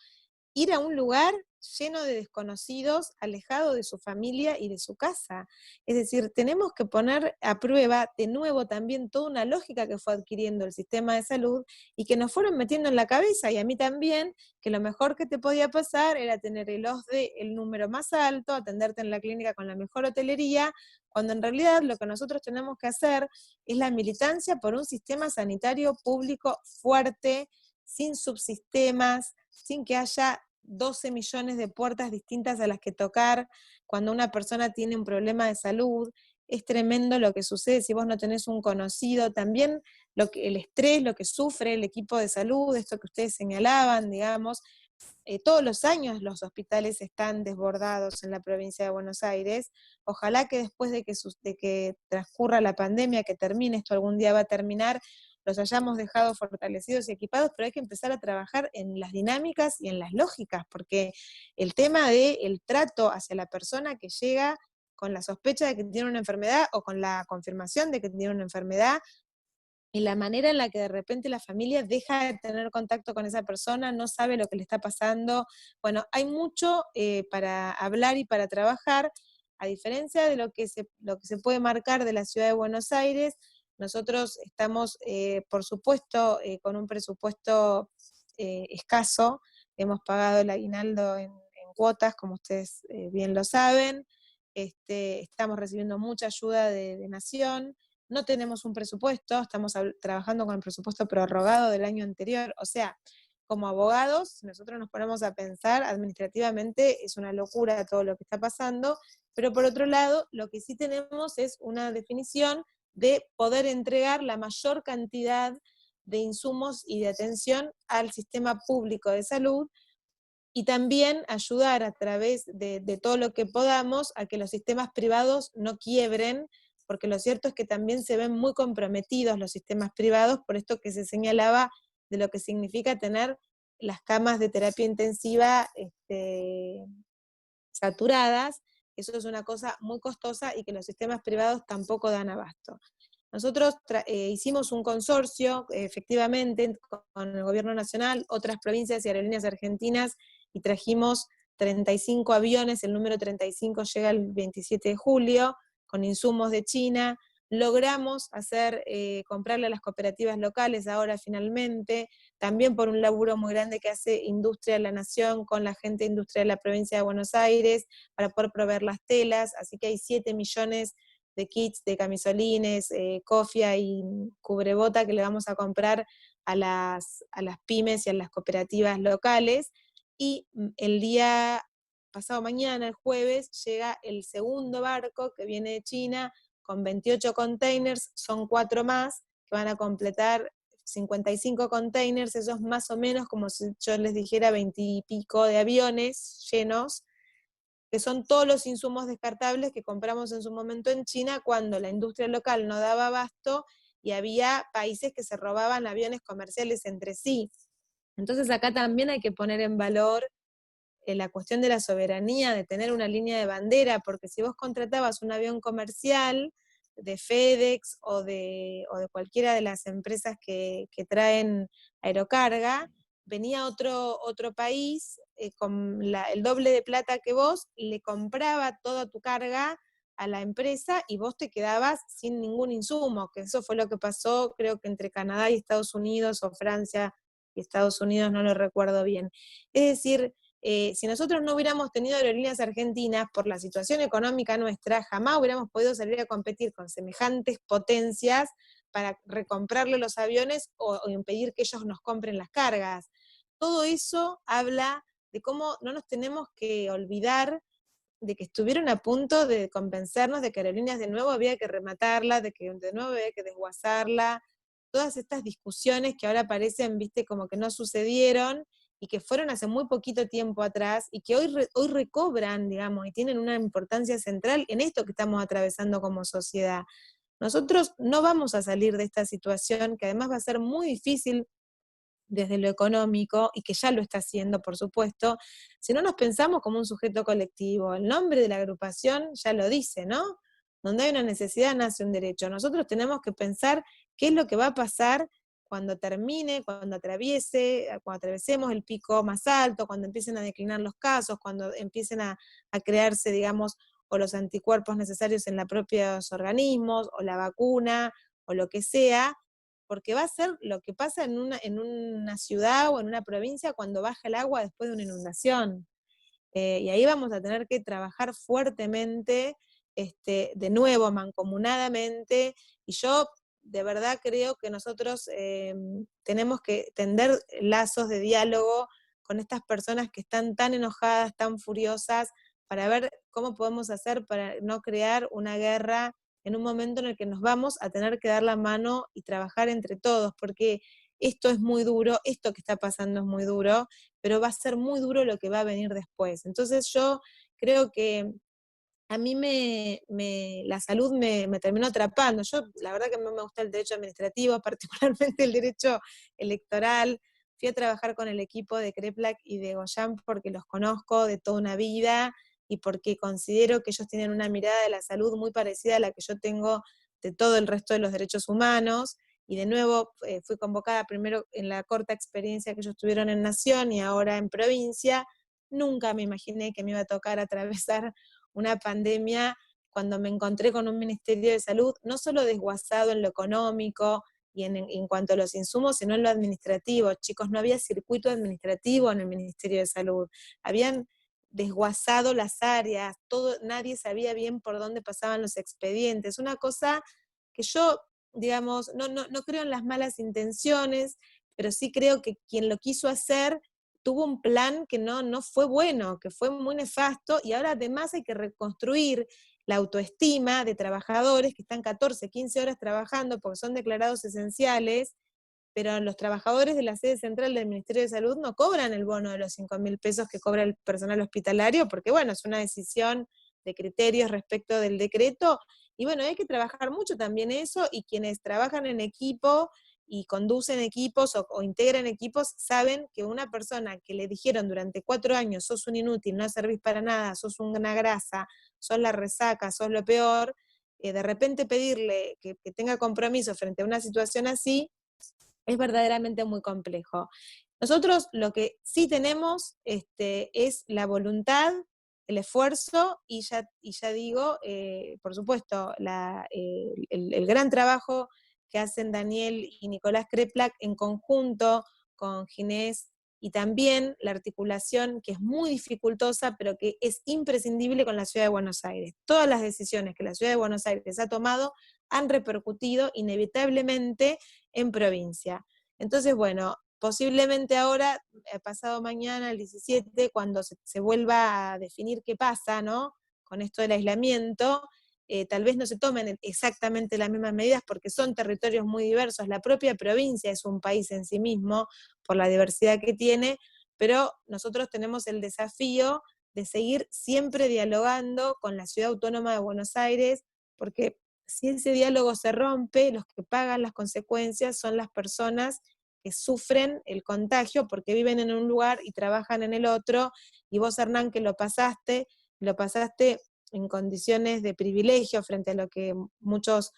ir a un lugar lleno de desconocidos, alejado de su familia y de su casa. Es decir, tenemos que poner a prueba de nuevo también toda una lógica que fue adquiriendo el sistema de salud y que nos fueron metiendo en la cabeza, y a mí también, que lo mejor que te podía pasar era tener el número más alto, atenderte en la clínica con la mejor hotelería, cuando en realidad lo que nosotros tenemos que hacer es la militancia por un sistema sanitario público fuerte, sin subsistemas, sin que haya 12 millones de puertas distintas a las que tocar cuando una persona tiene un problema de salud. Es tremendo lo que sucede si vos no tenés un conocido. También el estrés, lo que sufre el equipo de salud, esto que ustedes señalaban, digamos. Todos los años los hospitales están desbordados en la provincia de Buenos Aires. Ojalá que después de que transcurra la pandemia, que termine, esto algún día va a terminar, los hayamos dejado fortalecidos y equipados, pero hay que empezar a trabajar en las dinámicas y en las lógicas, porque el tema del trato hacia la persona que llega con la sospecha de que tiene una enfermedad o con la confirmación de que tiene una enfermedad, y la manera en la que de repente la familia deja de tener contacto con esa persona, no sabe lo que le está pasando. Bueno, hay mucho para hablar y para trabajar, a diferencia de lo que se puede marcar de la ciudad de Buenos Aires. Nosotros estamos, por supuesto, con un presupuesto escaso. Hemos pagado el aguinaldo en cuotas, como ustedes bien lo saben. Estamos recibiendo mucha ayuda de Nación. No tenemos un presupuesto, estamos trabajando con el presupuesto prorrogado del año anterior. O sea, como abogados, nosotros nos ponemos a pensar administrativamente, es una locura todo lo que está pasando, pero por otro lado, lo que sí tenemos es una definición de poder entregar la mayor cantidad de insumos y de atención al sistema público de salud, y también ayudar a través de todo lo que podamos a que los sistemas privados no quiebren, porque lo cierto es que también se ven muy comprometidos los sistemas privados por esto que se señalaba de lo que significa tener las camas de terapia intensiva saturadas. Eso es una cosa muy costosa y que los sistemas privados tampoco dan abasto. Nosotros hicimos un consorcio, efectivamente, con el gobierno nacional, otras provincias y aerolíneas argentinas, y trajimos 35 aviones, el número 35 llega el 27 de julio, con insumos de China, logramos comprarle a las cooperativas locales ahora finalmente, también por un laburo muy grande que hace Industria de la Nación con la gente de Industria de la Provincia de Buenos Aires, para poder proveer las telas, así que hay 7 millones de kits de camisolines, cofia y cubrebota que le vamos a comprar a las pymes y a las cooperativas locales, y el día pasado mañana, el jueves, llega el segundo barco que viene de China con 28 containers, son 4 más que van a completar 55 containers, eso es más o menos como si yo les dijera 20 y pico de aviones llenos, que son todos los insumos descartables que compramos en su momento en China cuando la industria local no daba abasto y había países que se robaban aviones comerciales entre sí. Entonces acá también hay que poner en valor la cuestión de la soberanía, de tener una línea de bandera, porque si vos contratabas un avión comercial de FedEx o de cualquiera de las empresas que traen aerocarga, venía otro país con el doble de plata que vos, le compraba toda tu carga a la empresa y vos te quedabas sin ningún insumo, que eso fue lo que pasó, creo que entre Canadá y Estados Unidos, o Francia y Estados Unidos, no lo recuerdo bien. Es decir, si nosotros no hubiéramos tenido aerolíneas argentinas por la situación económica nuestra, jamás hubiéramos podido salir a competir con semejantes potencias para recomprarle los aviones o impedir que ellos nos compren las cargas. Todo eso habla de cómo no nos tenemos que olvidar de que estuvieron a punto de convencernos de que Aerolíneas de nuevo había que rematarla, de que de nuevo había que desguazarla, todas estas discusiones que ahora parecen, viste, como que no sucedieron, y que fueron hace muy poquito tiempo atrás, y que hoy recobran, digamos, y tienen una importancia central en esto que estamos atravesando como sociedad. Nosotros no vamos a salir de esta situación, que además va a ser muy difícil desde lo económico, y que ya lo está haciendo, por supuesto, si no nos pensamos como un sujeto colectivo. El nombre de la agrupación ya lo dice, ¿no? Donde hay una necesidad nace un derecho. Nosotros tenemos que pensar qué es lo que va a pasar cuando termine, cuando atravesemos el pico más alto, cuando empiecen a declinar los casos, cuando empiecen a crearse, digamos, o los anticuerpos necesarios en los propios organismos, o la vacuna, o lo que sea, porque va a ser lo que pasa en una ciudad o en una provincia cuando baja el agua después de una inundación. Y ahí vamos a tener que trabajar fuertemente, de nuevo, mancomunadamente, y yo de verdad creo que nosotros tenemos que tender lazos de diálogo con estas personas que están tan enojadas, tan furiosas, para ver cómo podemos hacer para no crear una guerra en un momento en el que nos vamos a tener que dar la mano y trabajar entre todos, porque esto es muy duro, esto que está pasando es muy duro, pero va a ser muy duro lo que va a venir después. Entonces yo creo que a mí la salud me terminó atrapando. Yo, la verdad que no me gusta el derecho administrativo, particularmente el derecho electoral. Fui a trabajar con el equipo de Kreplak y de Goyan porque los conozco de toda una vida y porque considero que ellos tienen una mirada de la salud muy parecida a la que yo tengo de todo el resto de los derechos humanos. Y de nuevo fui convocada primero en la corta experiencia que ellos tuvieron en Nación y ahora en provincia. Nunca me imaginé que me iba a tocar atravesar una pandemia cuando me encontré con un Ministerio de Salud no solo desguazado en lo económico y en cuanto a los insumos, sino en lo administrativo. Chicos, no había circuito administrativo en el Ministerio de Salud. Habían desguazado las áreas, nadie sabía bien por dónde pasaban los expedientes. Una cosa que yo, digamos, no creo en las malas intenciones, pero sí creo que quien lo quiso hacer tuvo un plan que no fue bueno, que fue muy nefasto, y ahora además hay que reconstruir la autoestima de trabajadores que están 14, 15 horas trabajando porque son declarados esenciales, pero los trabajadores de la sede central del Ministerio de Salud no cobran el bono de los 5.000 pesos que cobra el personal hospitalario, porque bueno, es una decisión de criterios respecto del decreto, y bueno, hay que trabajar mucho también eso, y quienes trabajan en equipo y conducen equipos o integran equipos, saben que una persona que le dijeron durante 4 años, sos un inútil, no servís para nada, sos una grasa, sos la resaca, sos lo peor, de repente pedirle que tenga compromiso frente a una situación así, es verdaderamente muy complejo. Nosotros lo que sí tenemos es la voluntad, el esfuerzo y ya digo, por supuesto, el gran trabajo que hacen Daniel y Nicolás Kreplak en conjunto con Ginés, y también la articulación que es muy dificultosa, pero que es imprescindible con la Ciudad de Buenos Aires. Todas las decisiones que la Ciudad de Buenos Aires ha tomado han repercutido inevitablemente en provincia. Entonces, bueno, posiblemente ahora, pasado mañana, el 17, cuando se vuelva a definir qué pasa, ¿no?, con esto del aislamiento, tal vez no se tomen exactamente las mismas medidas porque son territorios muy diversos. La propia provincia es un país en sí mismo por la diversidad que tiene, pero nosotros tenemos el desafío de seguir siempre dialogando con la Ciudad Autónoma de Buenos Aires, porque si ese diálogo se rompe, los que pagan las consecuencias son las personas que sufren el contagio porque viven en un lugar y trabajan en el otro, y vos, Hernán, que lo pasaste en condiciones de privilegio frente a lo que muchos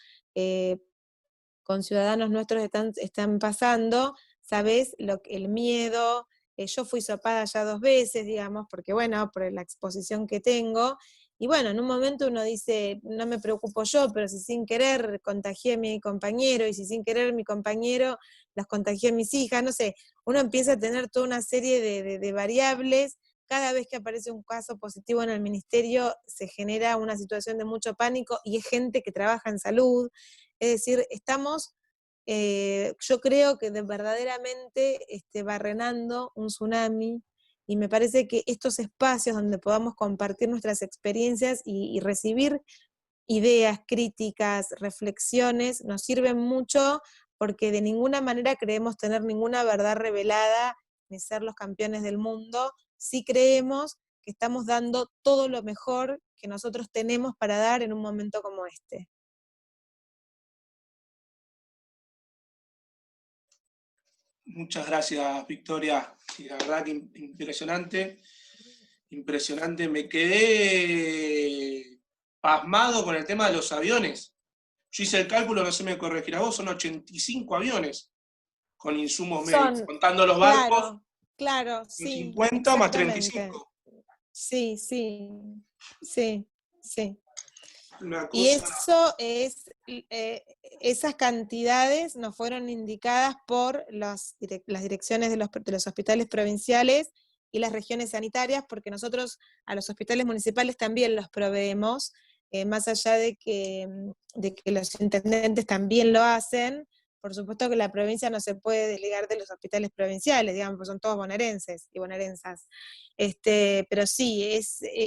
conciudadanos nuestros están pasando, sabés el miedo. Yo fui sopada ya 2 veces, digamos, porque bueno, por la exposición que tengo, y bueno, en un momento uno dice, no me preocupo yo, pero si sin querer contagié a mi compañero, y si sin querer mi compañero las contagié a mis hijas, no sé, uno empieza a tener toda una serie de variables. Cada vez que aparece un caso positivo en el ministerio se genera una situación de mucho pánico, y es gente que trabaja en salud. Es decir, estamos, yo creo que verdaderamente barrenando un tsunami, y me parece que estos espacios donde podamos compartir nuestras experiencias y recibir ideas, críticas, reflexiones, nos sirven mucho, porque de ninguna manera creemos tener ninguna verdad revelada, ni ser los campeones del mundo. Sí creemos que estamos dando todo lo mejor que nosotros tenemos para dar en un momento como este. Muchas gracias, Victoria. Sí, la verdad que impresionante, impresionante. Me quedé pasmado con el tema de los aviones. Yo hice el cálculo, no sé, me corregirá vos, son 85 aviones con insumos médicos, contando los barcos. Claro, sí, 50 más 35. Sí. Una cosa... Y eso es, esas cantidades nos fueron indicadas por las direcciones de los hospitales provinciales y las regiones sanitarias, porque nosotros a los hospitales municipales también los proveemos, más allá de que los intendentes también lo hacen. Por supuesto que la provincia no se puede desligar de los hospitales provinciales, digamos, porque son todos bonaerenses y bonaerensas. Pero sí,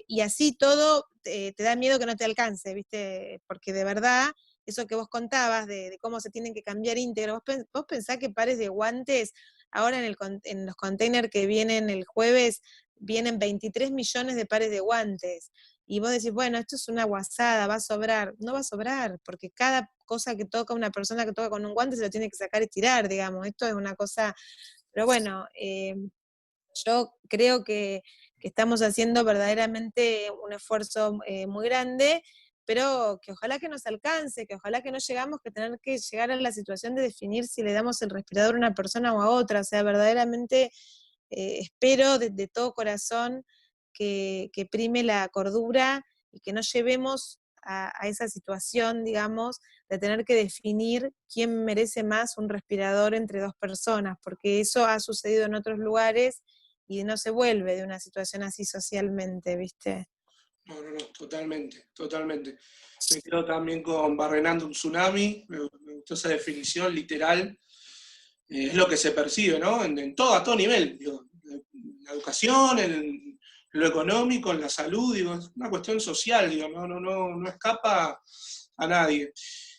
y así todo te da miedo que no te alcance, ¿viste? Porque de verdad, eso que vos contabas de cómo se tienen que cambiar íntegros, vos pensás que pares de guantes, ahora en los containers que vienen el jueves, vienen 23 millones de pares de guantes. Y vos decís, bueno, esto es una guasada, va a sobrar. No va a sobrar, porque cada cosa que toca una persona que toca con un guante se lo tiene que sacar y tirar, digamos. Esto es una cosa... Pero bueno, yo creo que estamos haciendo verdaderamente un esfuerzo muy grande, pero que ojalá que nos alcance, que ojalá que no llegamos que tener que llegar a la situación de definir si le damos el respirador a una persona o a otra. O sea, verdaderamente espero de todo corazón que prime la cordura y que no llevemos a esa situación, digamos, de tener que definir quién merece más un respirador entre 2 personas, porque eso ha sucedido en otros lugares y no se vuelve de una situación así socialmente, ¿viste? No, totalmente. Me quedo también con barrenando un tsunami, me gustó esa definición literal. Es lo que se percibe, ¿no? A todo nivel, digo, la educación, en lo económico, en la salud, digo, es una cuestión social, digo, no escapa a nadie.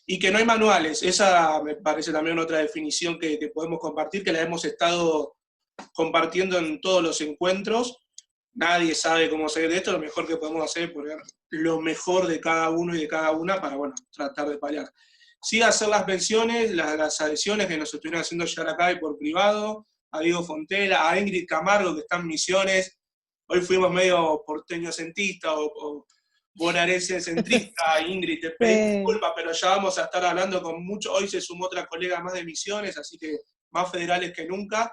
Y que no hay manuales, esa me parece también otra definición que podemos compartir, que la hemos estado compartiendo en todos los encuentros. Nadie sabe cómo salir de esto, lo mejor que podemos hacer es poner lo mejor de cada uno y de cada una para, bueno, tratar de paliar. Sí, hacer las menciones, las adhesiones que nos estuvieron haciendo llegar acá y por privado, a Diego Fontela, a Ingrid Camargo, que está en Misiones. Hoy fuimos medio porteño centista o bonaerense centrista. Ingrid, te pedí disculpas, pero ya vamos a estar hablando con mucho. Hoy se sumó otra colega más de Misiones, así que más federales que nunca.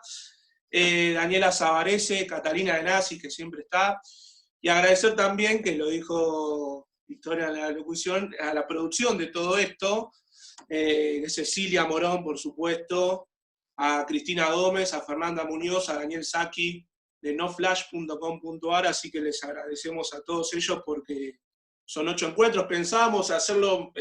Daniela Zavarese, Catalina de Nasi, que siempre está. Y agradecer también, que lo dijo Victoria en la locución, a la producción de todo esto, Cecilia Morón, por supuesto, a Cristina Gómez, a Fernanda Muñoz, a Daniel Saki, de noflash.com.ar, así que les agradecemos a todos ellos porque son 8 encuentros. Pensábamos hacerlo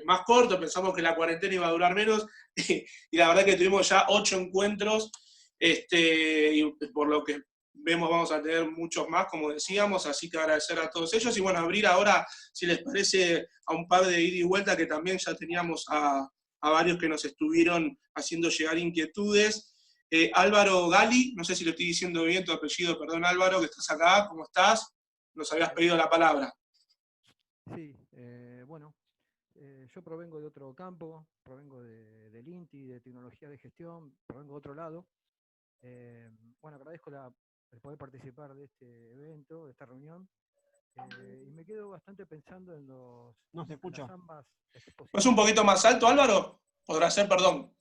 más corto, pensamos que la cuarentena iba a durar menos, y la verdad que tuvimos ya 8 encuentros, y por lo que vemos vamos a tener muchos más, como decíamos, así que agradecer a todos ellos, y bueno, abrir ahora, si les parece, a un par de ida y vuelta, que también ya teníamos a varios que nos estuvieron haciendo llegar inquietudes. Álvaro Gali, no sé si lo estoy diciendo bien tu apellido, perdón Álvaro, que estás acá, ¿cómo estás? Nos habías pedido la palabra. Sí, bueno, yo provengo de otro campo, provengo del INTI, de tecnología de gestión, provengo de otro lado. Bueno, agradezco el poder participar de este evento, de esta reunión, y me quedo bastante pensando en No se escucha. las ambas exposiciones. ¿Es un poquito más alto, Álvaro? Podrá ser, perdón,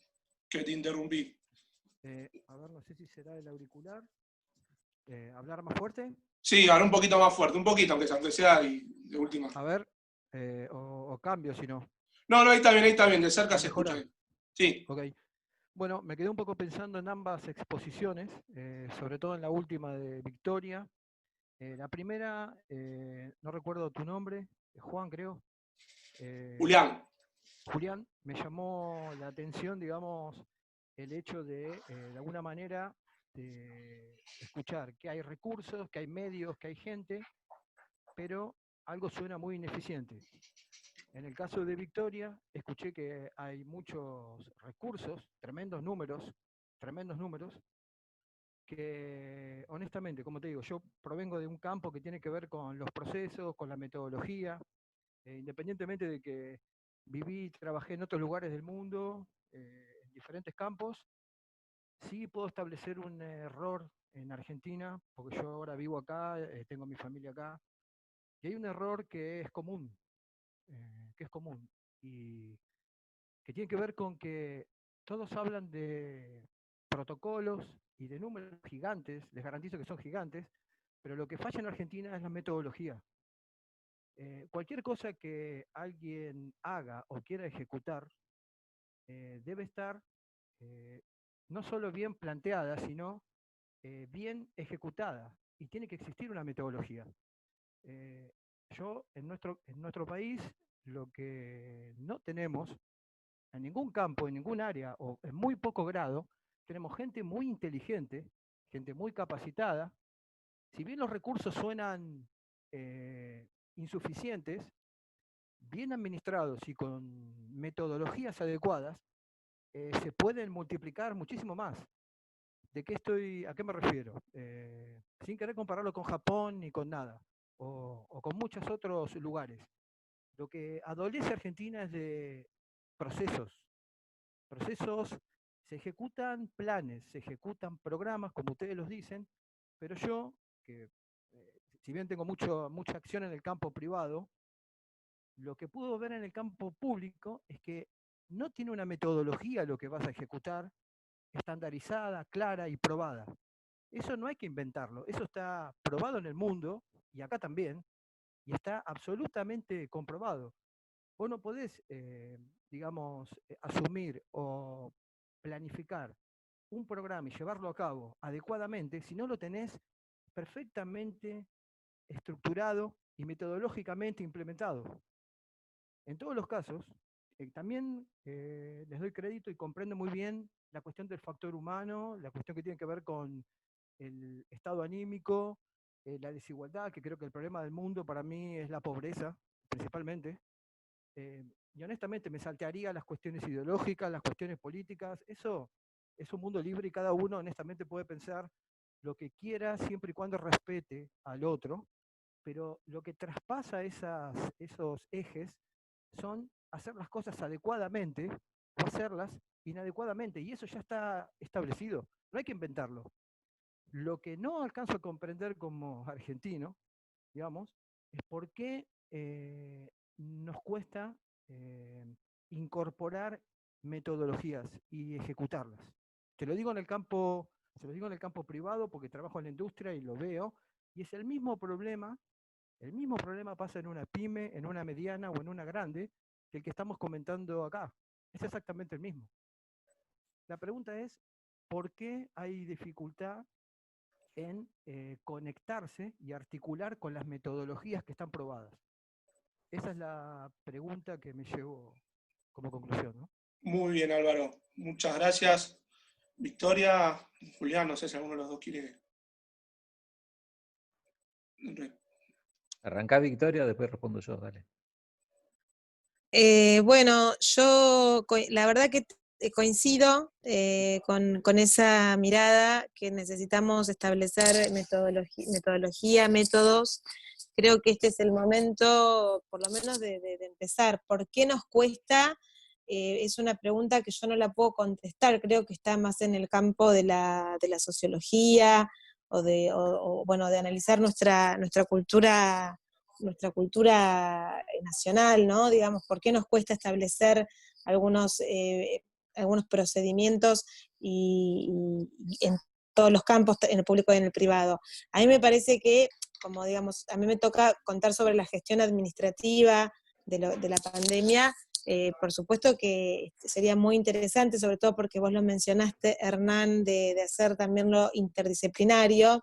que te interrumpí. A ver, no sé si será el auricular. ¿Hablar más fuerte? Sí, ahora un poquito más fuerte, un poquito, aunque sea de última. A ver, o cambio si no. No, ahí está bien, de cerca se escucha bien. Sí. Ok. Bueno, me quedé un poco pensando en ambas exposiciones, sobre todo en la última de Victoria. La primera, no recuerdo tu nombre, Juan creo. Julián. Julián, me llamó la atención, digamos, el hecho de alguna manera, de escuchar que hay recursos, que hay medios, que hay gente, pero algo suena muy ineficiente. En el caso de Victoria, escuché que hay muchos recursos, tremendos números, que honestamente, como te digo, yo provengo de un campo que tiene que ver con los procesos, con la metodología, independientemente de que viví y trabajé en otros lugares del mundo, en diferentes campos, sí puedo establecer un error en Argentina, porque yo ahora vivo acá, tengo mi familia acá, y hay un error que es común, y que tiene que ver con que todos hablan de protocolos y de números gigantes, les garantizo que son gigantes, pero lo que falla en Argentina es la metodología. Cualquier cosa que alguien haga o quiera ejecutar debe estar no solo bien planteada, sino bien ejecutada. Y tiene que existir una metodología. En nuestro país, lo que no tenemos en ningún campo, en ningún área o en muy poco grado, tenemos gente muy inteligente, gente muy capacitada. Si bien los recursos suenan insuficientes, bien administrados y con metodologías adecuadas, se pueden multiplicar muchísimo más. ¿A qué me refiero? Sin querer compararlo con Japón ni con nada, o con muchos otros lugares. Lo que adolece Argentina es de procesos. Procesos, se ejecutan planes, se ejecutan programas, como ustedes los dicen, pero yo, que si bien tengo mucha acción en el campo privado, lo que puedo ver en el campo público es que no tiene una metodología lo que vas a ejecutar, estandarizada, clara y probada. Eso no hay que inventarlo, eso está probado en el mundo y acá también, y está absolutamente comprobado. Vos no podés, digamos, asumir o planificar un programa y llevarlo a cabo adecuadamente si no lo tenés perfectamente estructurado y metodológicamente implementado. En todos los casos, también les doy crédito y comprendo muy bien la cuestión del factor humano, la cuestión que tiene que ver con el estado anímico, la desigualdad, que creo que el problema del mundo para mí es la pobreza, principalmente. Y honestamente me saltearía las cuestiones ideológicas, las cuestiones políticas. Eso es un mundo libre y cada uno honestamente puede pensar lo que quiera siempre y cuando respete al otro, pero lo que traspasa esos ejes son hacer las cosas adecuadamente o hacerlas inadecuadamente, y eso ya está establecido, no hay que inventarlo. Lo que no alcanzo a comprender como argentino, digamos, es por qué nos cuesta incorporar metodologías y ejecutarlas. Te lo digo en el campo, se lo digo en el campo privado porque trabajo en la industria y lo veo, Y es el mismo problema pasa en una pyme, en una mediana o en una grande, que el que estamos comentando acá. Es exactamente el mismo. La pregunta es, ¿por qué hay dificultad en conectarse y articular con las metodologías que están probadas? Esa es la pregunta que me llevo como conclusión, ¿no? Muy bien, Álvaro. Muchas gracias. Victoria, Julián, no sé si alguno de los dos quiere. Arrancá, Victoria, después respondo yo, dale. Bueno, yo la verdad que coincido con esa mirada que necesitamos establecer metodología, métodos. Creo que este es el momento, por lo menos, de empezar. ¿Por qué nos cuesta? Es una pregunta que yo no la puedo contestar, creo que está más en el campo de la sociología bueno, de analizar nuestra cultura nacional, ¿no? Digamos, ¿por qué nos cuesta establecer algunos procedimientos y en todos los campos, en el público y en el privado? A mí me parece que, como digamos, a mí me toca contar sobre la gestión administrativa de la pandemia. Por supuesto que sería muy interesante, sobre todo porque vos lo mencionaste, Hernán, de hacer también lo interdisciplinario.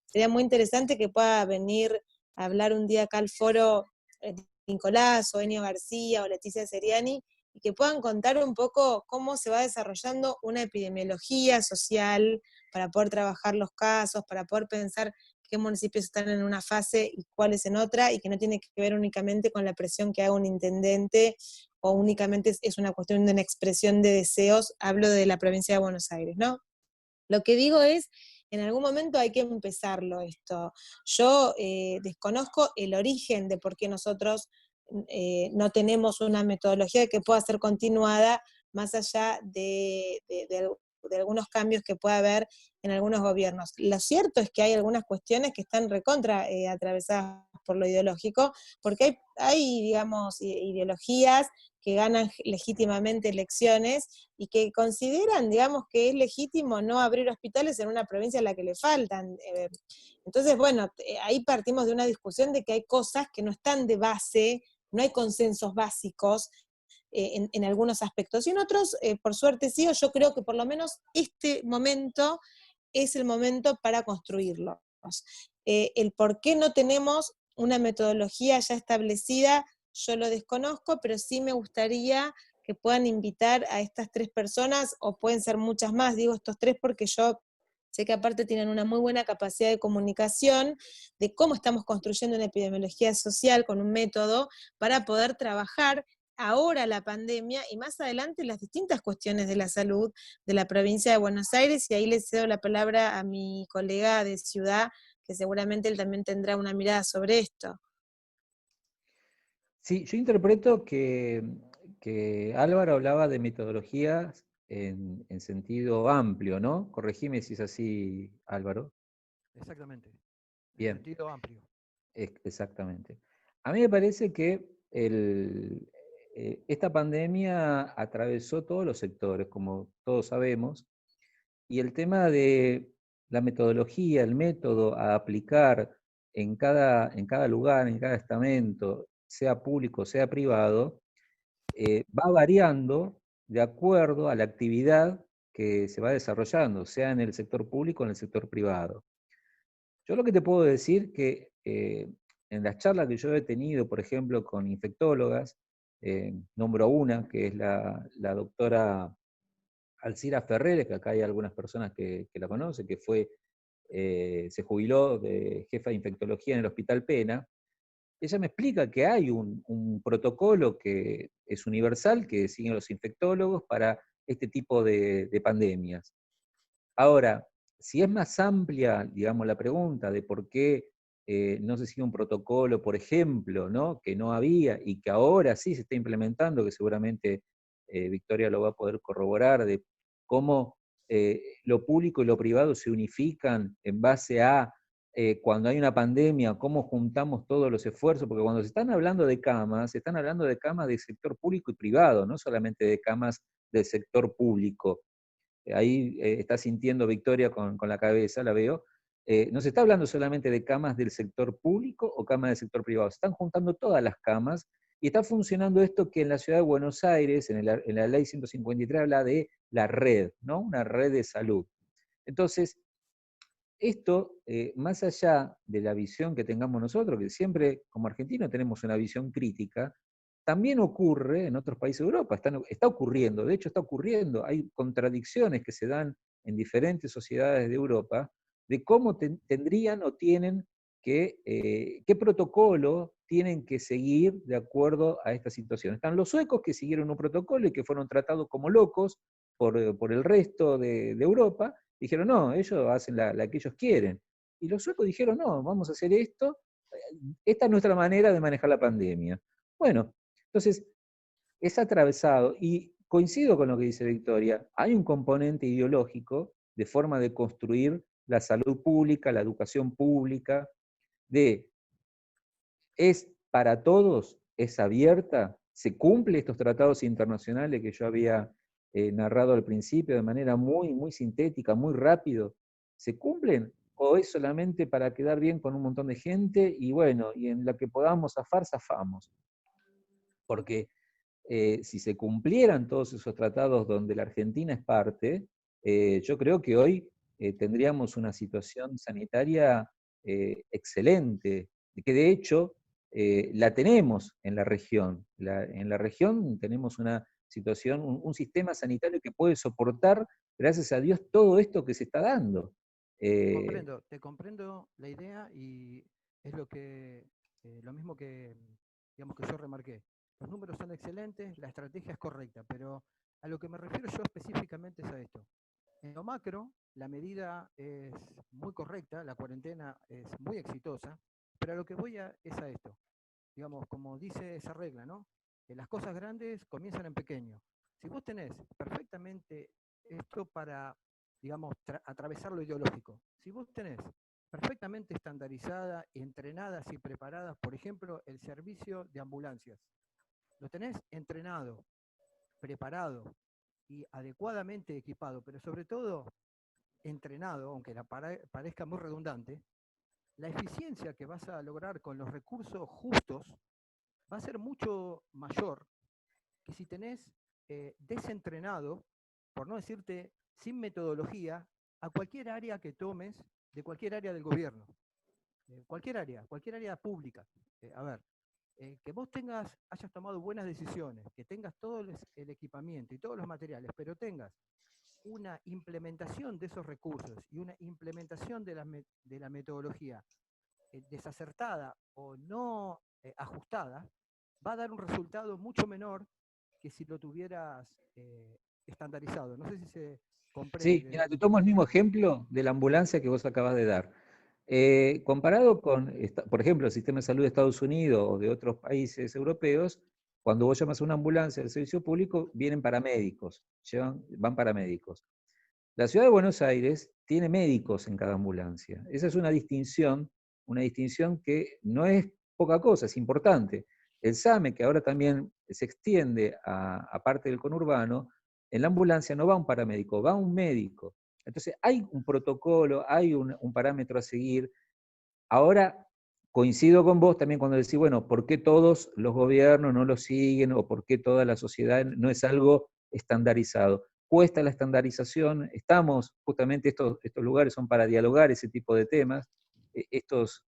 Sería muy interesante que pueda venir a hablar un día acá al foro Nicolás o Enio García o Leticia Seriani, y que puedan contar un poco cómo se va desarrollando una epidemiología social para poder trabajar los casos, para poder pensar qué municipios están en una fase y cuáles en otra, y que no tiene que ver únicamente con la presión que haga un intendente o únicamente es una cuestión de una expresión de deseos. Hablo de la provincia de Buenos Aires, ¿no? Lo que digo es, en algún momento hay que empezarlo esto. Yo desconozco el origen de por qué nosotros no tenemos una metodología que pueda ser continuada más allá de algunos cambios que pueda haber en algunos gobiernos. Lo cierto es que hay algunas cuestiones que están recontra atravesadas por lo ideológico, porque hay digamos, ideologías que ganan legítimamente elecciones y que consideran, digamos, que es legítimo no abrir hospitales en una provincia a la que le faltan. Entonces, bueno, ahí partimos de una discusión de que hay cosas que no están de base, no hay consensos básicos en algunos aspectos. Y en otros, por suerte sí, yo creo que por lo menos este momento es el momento para construirlos. El por qué no tenemos una metodología ya establecida, yo lo desconozco, pero sí me gustaría que puedan invitar a estas 3 personas, o pueden ser muchas más, digo estos 3 porque yo sé que aparte tienen una muy buena capacidad de comunicación, de cómo estamos construyendo una epidemiología social con un método para poder trabajar ahora la pandemia y más adelante las distintas cuestiones de la salud de la provincia de Buenos Aires, y ahí le cedo la palabra a mi colega de ciudad, que seguramente él también tendrá una mirada sobre esto. Sí, yo interpreto que Álvaro hablaba de metodologías en sentido amplio, ¿no? Corregime si es así, Álvaro. Exactamente. En Bien, sentido amplio. exactamente. A mí me parece que esta pandemia atravesó todos los sectores, como todos sabemos, y el tema de la metodología, el método a aplicar en cada lugar, en cada estamento, sea público, sea privado, va variando de acuerdo a la actividad que se va desarrollando, sea en el sector público o en el sector privado. Yo lo que te puedo decir que en las charlas que yo he tenido, por ejemplo, con infectólogas, nombro una, que es la doctora Alcira Ferrer, que acá hay algunas personas que la conocen, que se jubiló de jefa de infectología en el Hospital Pena. Ella me explica que hay un protocolo que es universal, que siguen los infectólogos para este tipo de pandemias. Ahora, si es más amplia, digamos, la pregunta de por qué no se sigue un protocolo, por ejemplo, ¿no? Que no había y que ahora sí se está implementando, que seguramente Victoria lo va a poder corroborar, de cómo lo público y lo privado se unifican en base a cuando hay una pandemia, cómo juntamos todos los esfuerzos, porque cuando se están hablando de camas, se están hablando de camas del sector público y privado, no solamente de camas del sector público. Ahí está sintiendo Victoria con la cabeza, la veo. no se está hablando solamente de camas del sector público o camas del sector privado, se están juntando todas las camas y está funcionando esto que en la ciudad de Buenos Aires, en la ley 153, habla de la red, ¿no? Una red de salud. Entonces, esto, más allá de la visión que tengamos nosotros, que siempre como argentinos tenemos una visión crítica, también ocurre en otros países de Europa, está ocurriendo, de hecho está ocurriendo, hay contradicciones que se dan en diferentes sociedades de Europa, de cómo tendrían o tienen qué protocolo tienen que seguir de acuerdo a esta situación. Están los suecos que siguieron un protocolo y que fueron tratados como locos por el resto de Europa. Dijeron, no, ellos hacen la que ellos quieren. Y los suecos dijeron, no, vamos a hacer esto, esta es nuestra manera de manejar la pandemia. Bueno, entonces, es atravesado, y coincido con lo que dice Victoria, hay un componente ideológico de forma de construir la salud pública, la educación pública, es para todos, es abierta, se cumple estos tratados internacionales que yo había narrado al principio de manera muy, muy sintética, muy rápido, ¿se cumplen? ¿O es solamente para quedar bien con un montón de gente y bueno, y en la que podamos zafar, zafamos? Porque si se cumplieran todos esos tratados donde la Argentina es parte, yo creo que hoy tendríamos una situación sanitaria excelente, que de hecho la tenemos en la región. En la región tenemos una situación, un sistema sanitario que puede soportar, gracias a Dios, todo esto que se está dando. Te comprendo la idea y es lo mismo que, digamos, que yo remarqué. Los números son excelentes, la estrategia es correcta, pero a lo que me refiero yo específicamente es a esto. En lo macro, la medida es muy correcta, la cuarentena es muy exitosa, pero a lo que es a esto. Digamos, como dice esa regla, ¿no? Las cosas grandes comienzan en pequeño. Si vos tenés perfectamente esto para, digamos, atravesar lo ideológico, si vos tenés perfectamente estandarizada, entrenadas y preparadas, por ejemplo, el servicio de ambulancias, lo tenés entrenado, preparado y adecuadamente equipado, pero sobre todo entrenado, aunque parezca muy redundante, la eficiencia que vas a lograr con los recursos justos va a ser mucho mayor que si tenés desentrenado, por no decirte sin metodología, a cualquier área que tomes de cualquier área del gobierno. Cualquier área pública. Que vos hayas tomado buenas decisiones, que tengas todo el equipamiento y todos los materiales, pero tengas una implementación de esos recursos y una implementación de la metodología desacertada o no ajustada, va a dar un resultado mucho menor que si lo tuvieras estandarizado. No sé si se comprende. Sí, mira, te tomo el mismo ejemplo de la ambulancia que vos acabas de dar. Comparado con, por ejemplo, el sistema de salud de Estados Unidos o de otros países europeos, cuando vos llamas a una ambulancia del servicio público, vienen paramédicos, van paramédicos. La ciudad de Buenos Aires tiene médicos en cada ambulancia. Esa es una distinción que no es poca cosa, es importante. El SAME, que ahora también se extiende a parte del conurbano, en la ambulancia no va un paramédico, va un médico. Entonces hay un protocolo, hay un parámetro a seguir. Ahora coincido con vos también cuando decís, bueno, ¿por qué todos los gobiernos no lo siguen o por qué toda la sociedad no es algo estandarizado? Cuesta la estandarización, justamente estos lugares son para dialogar ese tipo de temas, estos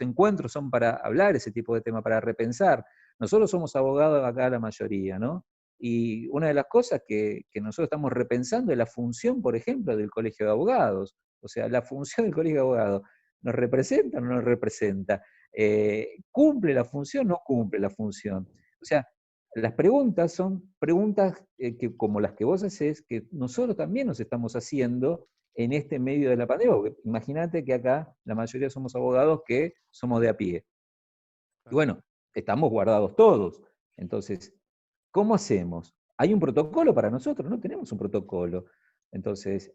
encuentros son para hablar ese tipo de temas, para repensar. Nosotros somos abogados acá la mayoría, ¿no? Y una de las cosas que nosotros estamos repensando es la función, por ejemplo, del Colegio de Abogados. O sea, la función del Colegio de Abogados, ¿nos representa o no nos representa? ¿Cumple la función o no cumple la función? O sea, las preguntas son preguntas como las que vos hacés, que nosotros también nos estamos haciendo en este medio de la pandemia. Imagínate que acá la mayoría somos abogados que somos de a pie. Y bueno, estamos guardados todos. Entonces, ¿cómo hacemos? ¿Hay un protocolo para nosotros? No tenemos un protocolo. Entonces,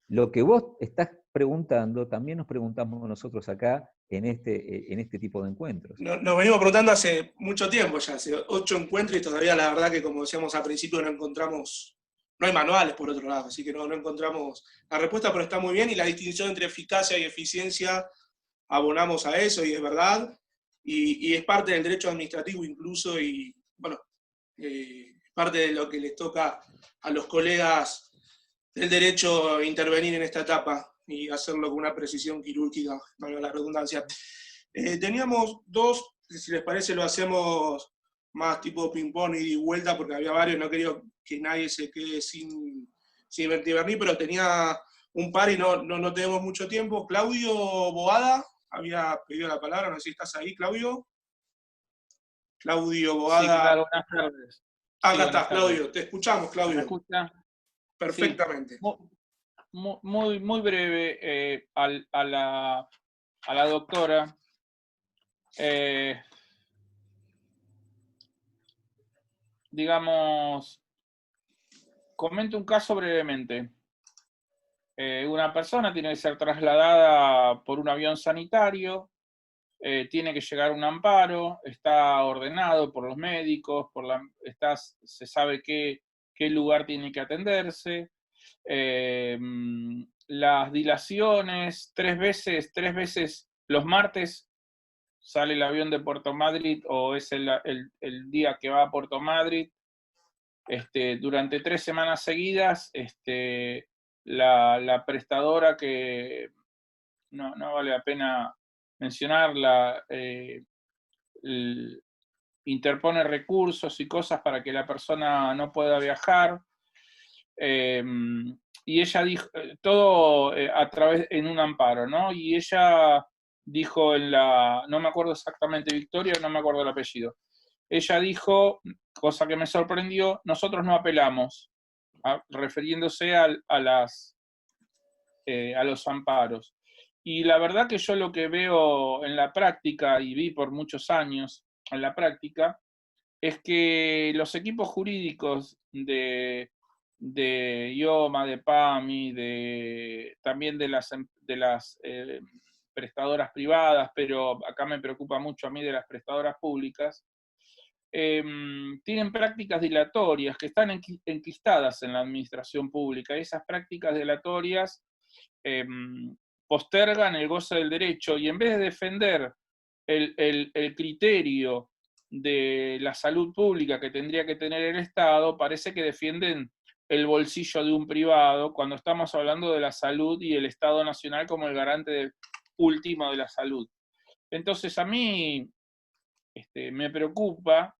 lo que vos estás preguntando, también nos preguntamos nosotros acá en este tipo de encuentros. Nos venimos preguntando hace mucho tiempo ya, hace 8 encuentros y todavía la verdad que como decíamos al principio no encontramos no hay manuales por otro lado, así que no encontramos la respuesta, pero está muy bien, y la distinción entre eficacia y eficiencia abonamos a eso, y es verdad, y es parte del derecho administrativo incluso, y bueno, parte de lo que les toca a los colegas del derecho intervenir en esta etapa y hacerlo con una precisión quirúrgica, para la redundancia. Teníamos dos, si les parece lo hacemos más tipo ping-pong y vuelta, porque había varios, no quería que nadie se quede sin intervenir, pero tenía un par y no tenemos mucho tiempo. Claudio Boada había pedido la palabra, no sé si estás ahí, Claudio. Claudio Boada. Sí, claro, buenas tardes. Acá estás, Claudio, te escuchamos, Claudio. ¿Me escucha? Perfectamente. Sí. Muy breve a la doctora. Digamos, comento un caso brevemente. Una persona tiene que ser trasladada por un avión sanitario, tiene que llegar a un amparo, está ordenado por los médicos, se sabe qué lugar tiene que atenderse. Las dilaciones, tres veces los martes sale el avión de Puerto Madryn, o es el día que va a Puerto Madryn. Durante 3 semanas seguidas, la prestadora, que no vale la pena mencionarla, interpone recursos y cosas para que la persona no pueda viajar. Y ella dijo, todo a través, en un amparo, ¿no? Y ella dijo no me acuerdo exactamente, Victoria, no me acuerdo el apellido. Ella dijo, cosa que me sorprendió, nosotros no apelamos, refiriéndose a los amparos. Y la verdad que yo lo que veo en la práctica, y vi por muchos años en la práctica, es que los equipos jurídicos de IOMA, de PAMI, también de las prestadoras privadas, pero acá me preocupa mucho a mí de las prestadoras públicas, tienen prácticas dilatorias que están enquistadas en la administración pública. Y esas prácticas dilatorias postergan el goce del derecho, y en vez de defender el criterio de la salud pública que tendría que tener el Estado, parece que defienden el bolsillo de un privado, cuando estamos hablando de la salud y el Estado Nacional como el garante último de la salud. Entonces a mí me preocupa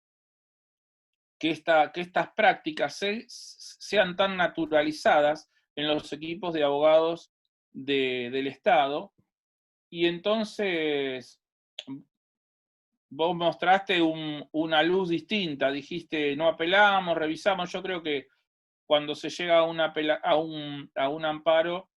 que estas prácticas sean tan naturalizadas en los equipos de abogados del Estado, y entonces vos mostraste una luz distinta, dijiste no apelamos, revisamos. Yo creo que cuando se llega a un amparo,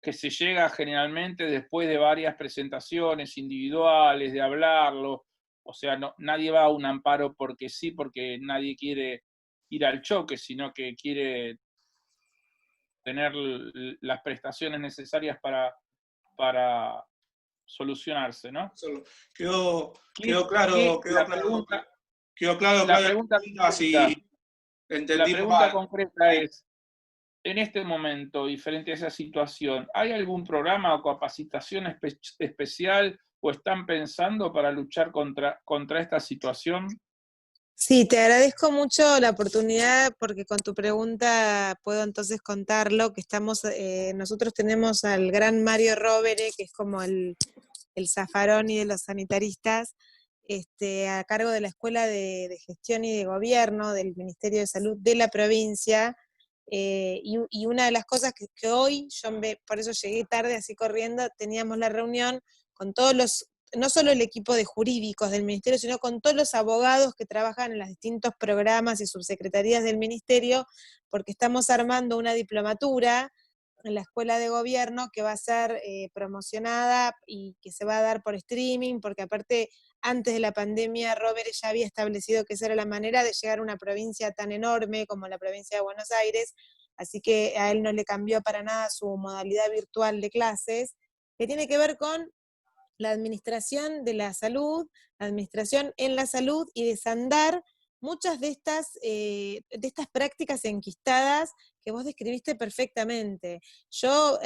que se llega generalmente después de varias presentaciones individuales, de hablarlo, o sea, nadie va a un amparo porque sí, porque nadie quiere ir al choque, sino que quiere tener las prestaciones necesarias para solucionarse, ¿no? Quedó claro, La pregunta concreta es, en este momento y frente a esa situación, ¿hay algún programa o capacitación especial o están pensando para luchar contra esta situación? Sí, te agradezco mucho la oportunidad, porque con tu pregunta puedo entonces contarlo, que nosotros tenemos al gran Mario Rovere, que es como el Zaffaroni de los sanitaristas, a cargo de la Escuela de Gestión y de Gobierno del Ministerio de Salud de la provincia, y una de las cosas que hoy, por eso llegué tarde así corriendo, teníamos la reunión con todos no solo el equipo de jurídicos del ministerio, sino con todos los abogados que trabajan en los distintos programas y subsecretarías del ministerio, porque estamos armando una diplomatura en la Escuela de Gobierno que va a ser promocionada y que se va a dar por streaming, porque aparte, antes de la pandemia, Robert ya había establecido que esa era la manera de llegar a una provincia tan enorme como la provincia de Buenos Aires, así que a él no le cambió para nada su modalidad virtual de clases, que tiene que ver con la administración de la salud, la administración en la salud y desandar muchas de estas prácticas enquistadas que vos describiste perfectamente. Yo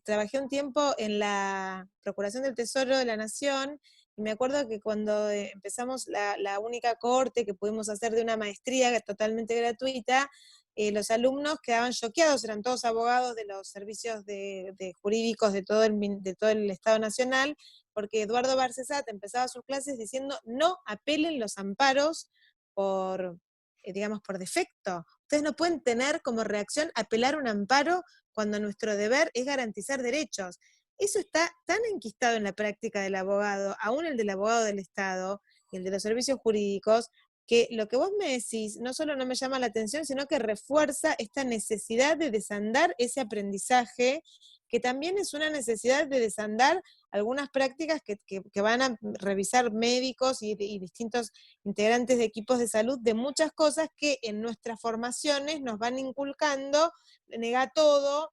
trabajé un tiempo en la Procuración del Tesoro de la Nación, y me acuerdo que cuando empezamos la única cohorte que pudimos hacer de una maestría totalmente gratuita, los alumnos quedaban choqueados, eran todos abogados de los servicios de jurídicos de todo el Estado Nacional, porque Eduardo Barcesat empezaba sus clases diciendo: no apelen los amparos digamos, por defecto. Ustedes no pueden tener como reacción apelar un amparo cuando nuestro deber es garantizar derechos. Eso está tan enquistado en la práctica del abogado, aún el del abogado del Estado y el de los servicios jurídicos, que lo que vos me decís no solo no me llama la atención, sino que refuerza esta necesidad de desandar ese aprendizaje, que también es una necesidad de desandar algunas prácticas que van a revisar médicos y distintos integrantes de equipos de salud de muchas cosas que en nuestras formaciones nos van inculcando: nega todo,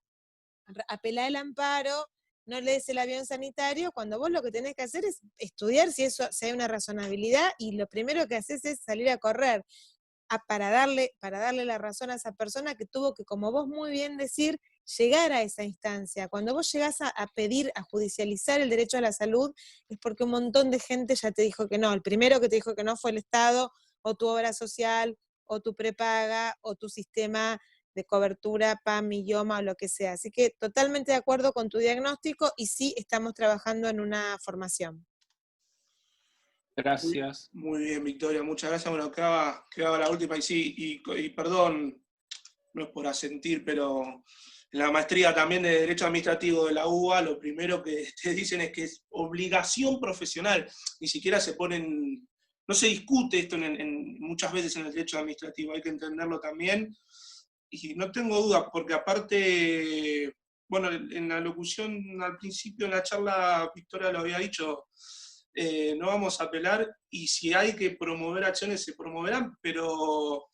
apelá el amparo, no lees el avión sanitario, cuando vos lo que tenés que hacer es estudiar si hay una razonabilidad, y lo primero que haces es salir a correr para darle la razón a esa persona que tuvo que, como vos muy bien decir, llegar a esa instancia. Cuando vos llegás a pedir, a judicializar el derecho a la salud, es porque un montón de gente ya te dijo que no. El primero que te dijo que no fue el Estado, o tu obra social, o tu prepaga, o tu sistema de cobertura, PAM, IOMA, o lo que sea. Así que totalmente de acuerdo con tu diagnóstico, y sí estamos trabajando en una formación. Gracias. Muy bien, Victoria, muchas gracias. Bueno, quedaba la última, y sí, y perdón, no es por asentir, pero en la maestría también de Derecho Administrativo de la UBA, lo primero que te dicen es que es obligación profesional, ni siquiera no se discute esto muchas veces en el derecho administrativo, hay que entenderlo también, y no tengo duda, porque aparte, bueno, en la locución al principio, en la charla, Victoria lo había dicho, no vamos a apelar, y si hay que promover acciones se promoverán, pero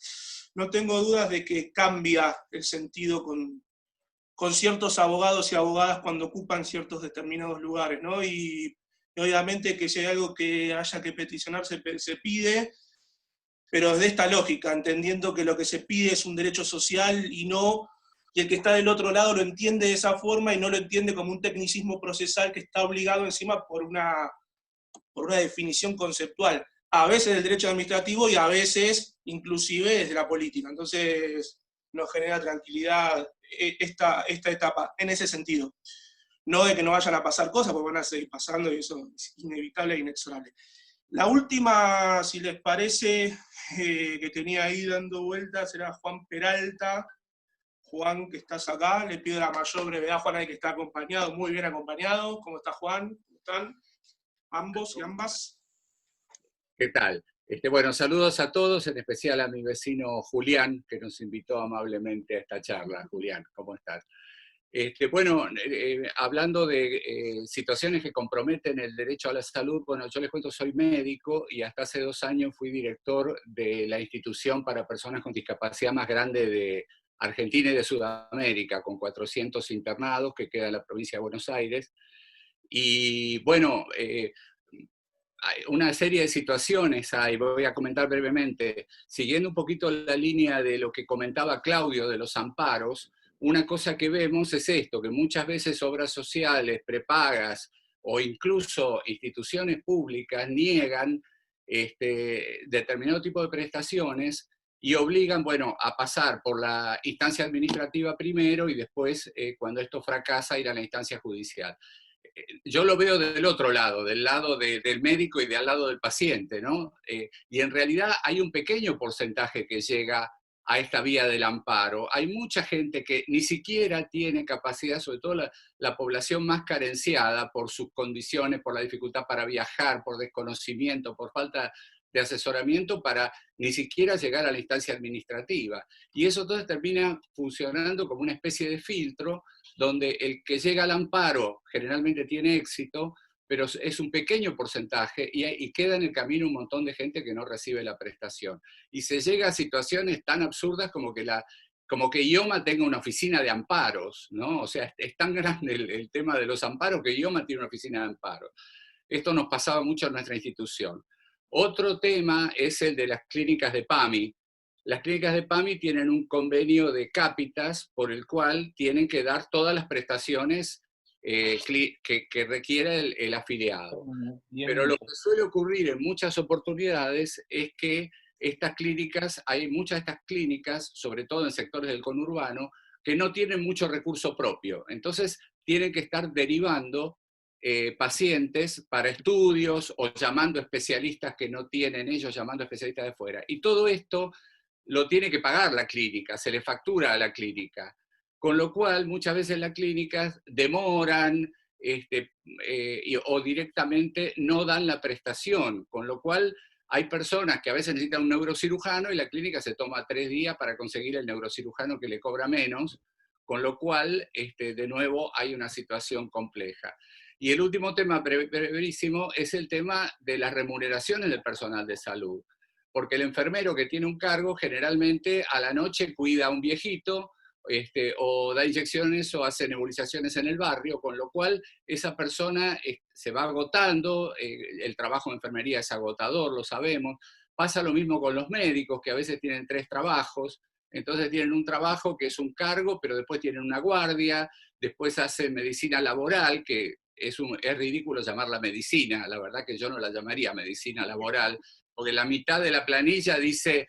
no tengo dudas de que cambia el sentido con ciertos abogados y abogadas cuando ocupan ciertos determinados lugares, ¿no? Y obviamente que si hay algo que haya que peticionar, se pide, pero desde esta lógica, entendiendo que lo que se pide es un derecho social y el que está del otro lado lo entiende de esa forma y no lo entiende como un tecnicismo procesal que está obligado encima por una definición conceptual, a veces del derecho administrativo y a veces inclusive desde la política. Entonces nos genera tranquilidad esta etapa en ese sentido. No de que no vayan a pasar cosas, porque van a seguir pasando y eso es inevitable e inexorable. La última, si les parece, que tenía ahí dando vueltas, era Juan Peralta. Juan, que estás acá, le pido la mayor brevedad. Juan, ahí que está acompañado, muy bien acompañado. ¿Cómo está Juan? ¿Cómo están ambos y ambas? ¿Qué tal? Bueno, saludos a todos, en especial a mi vecino Julián, que nos invitó amablemente a esta charla. Julián, ¿cómo estás? Bueno, hablando de situaciones que comprometen el derecho a la salud, bueno, yo les cuento, soy médico y hasta hace 2 años fui director de la institución para personas con discapacidad más grande de Argentina y de Sudamérica, con 400 internados, que queda en la provincia de Buenos Aires. Y bueno, hay una serie de situaciones ahí, voy a comentar brevemente, siguiendo un poquito la línea de lo que comentaba Claudio de los amparos. Una cosa que vemos es esto, que muchas veces obras sociales, prepagas o incluso instituciones públicas niegan determinado tipo de prestaciones y obligan, bueno, a pasar por la instancia administrativa primero y después, cuando esto fracasa, ir a la instancia judicial. Yo lo veo del otro lado, del lado del médico y del lado del paciente, ¿no? Y en realidad hay un pequeño porcentaje que llega a esta vía del amparo. Hay mucha gente que ni siquiera tiene capacidad, sobre todo la población más carenciada por sus condiciones, por la dificultad para viajar, por desconocimiento, por falta de asesoramiento, para ni siquiera llegar a la instancia administrativa. Y eso entonces termina funcionando como una especie de filtro, donde el que llega al amparo generalmente tiene éxito, pero es un pequeño porcentaje y queda en el camino un montón de gente que no recibe la prestación. Y se llega a situaciones tan absurdas como que IOMA tenga una oficina de amparos, ¿no? O sea, es tan grande el tema de los amparos que IOMA tiene una oficina de amparos. Esto nos pasaba mucho en nuestra institución. Otro tema es el de las clínicas de PAMI. Las clínicas de PAMI tienen un convenio de cápitas por el cual tienen que dar todas las prestaciones que requiere el afiliado. Pero lo que suele ocurrir en muchas oportunidades es que estas clínicas, hay muchas de estas clínicas, sobre todo en sectores del conurbano, que no tienen mucho recurso propio. Entonces tienen que estar derivando pacientes para estudios o llamando especialistas que no tienen ellos, llamando especialistas de fuera. Y todo esto lo tiene que pagar la clínica, se le factura a la clínica. Con lo cual, muchas veces las clínicas demoran o directamente no dan la prestación, con lo cual hay personas que a veces necesitan un neurocirujano y la clínica se toma 3 días para conseguir el neurocirujano que le cobra menos, con lo cual, de nuevo, hay una situación compleja. Y el último tema, brevísimo, es el tema de las remuneraciones del personal de salud. Porque el enfermero que tiene un cargo generalmente a la noche cuida a un viejito, o da inyecciones o hace nebulizaciones en el barrio, con lo cual esa persona se va agotando, el trabajo de enfermería es agotador, lo sabemos. Pasa lo mismo con los médicos, que a veces tienen 3 trabajos, entonces tienen un trabajo que es un cargo, pero después tienen una guardia, después hacen medicina laboral, que es ridículo llamarla medicina, la verdad que yo no la llamaría medicina laboral, porque la mitad de la planilla dice,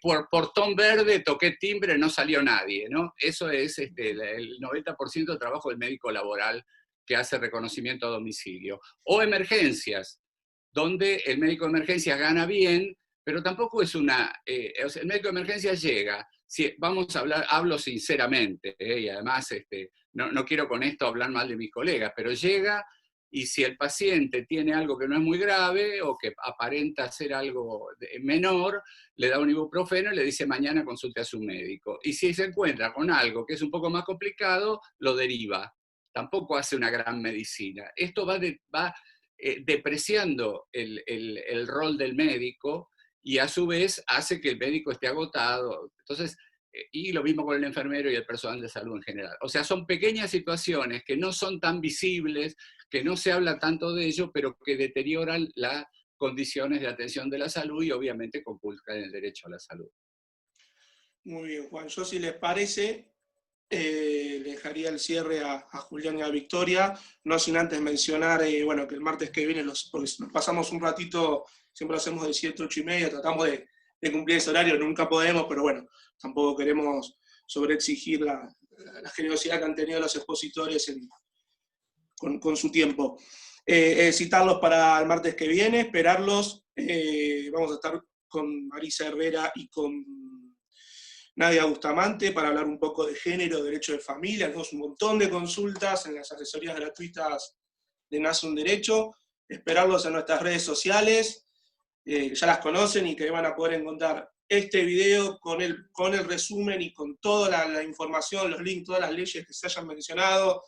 por portón verde, toqué timbre, no salió nadie, ¿no? Eso es el 90% del trabajo del médico laboral que hace reconocimiento a domicilio. O emergencias, donde el médico de emergencias gana bien, pero tampoco es una... o sea, el médico de emergencias llega, vamos a hablar, hablo sinceramente, y además no quiero con esto hablar mal de mis colegas, pero llega... Y si el paciente tiene algo que no es muy grave o que aparenta ser algo menor, le da un ibuprofeno y le dice mañana consulte a su médico. Y si se encuentra con algo que es un poco más complicado, lo deriva. Tampoco hace una gran medicina. Esto va depreciando el rol del médico y a su vez hace que el médico esté agotado. Entonces, y lo mismo con el enfermero y el personal de salud en general. O sea, son pequeñas situaciones que no son tan visibles, que no se habla tanto de ello, pero que deterioran las condiciones de atención de la salud y obviamente conculcan el derecho a la salud. Muy bien, Juan. Yo, si les parece, le dejaría el cierre a Julián y a Victoria, no sin antes mencionar bueno, que el martes que viene, porque nos pasamos un ratito, siempre lo hacemos de 7 a 8 y media, tratamos de cumplir ese horario, nunca podemos, pero bueno, tampoco queremos sobreexigir la generosidad que han tenido los expositores con su tiempo. Citarlos para el martes que viene, esperarlos, vamos a estar con Marisa Herrera y con Nadia Bustamante para hablar un poco de género, derecho de familia. Tenemos un montón de consultas en las asesorías gratuitas de Nace un Derecho. Esperarlos en nuestras redes sociales, ya las conocen y que van a poder encontrar este video con el resumen y con toda la información, los links, todas las leyes que se hayan mencionado,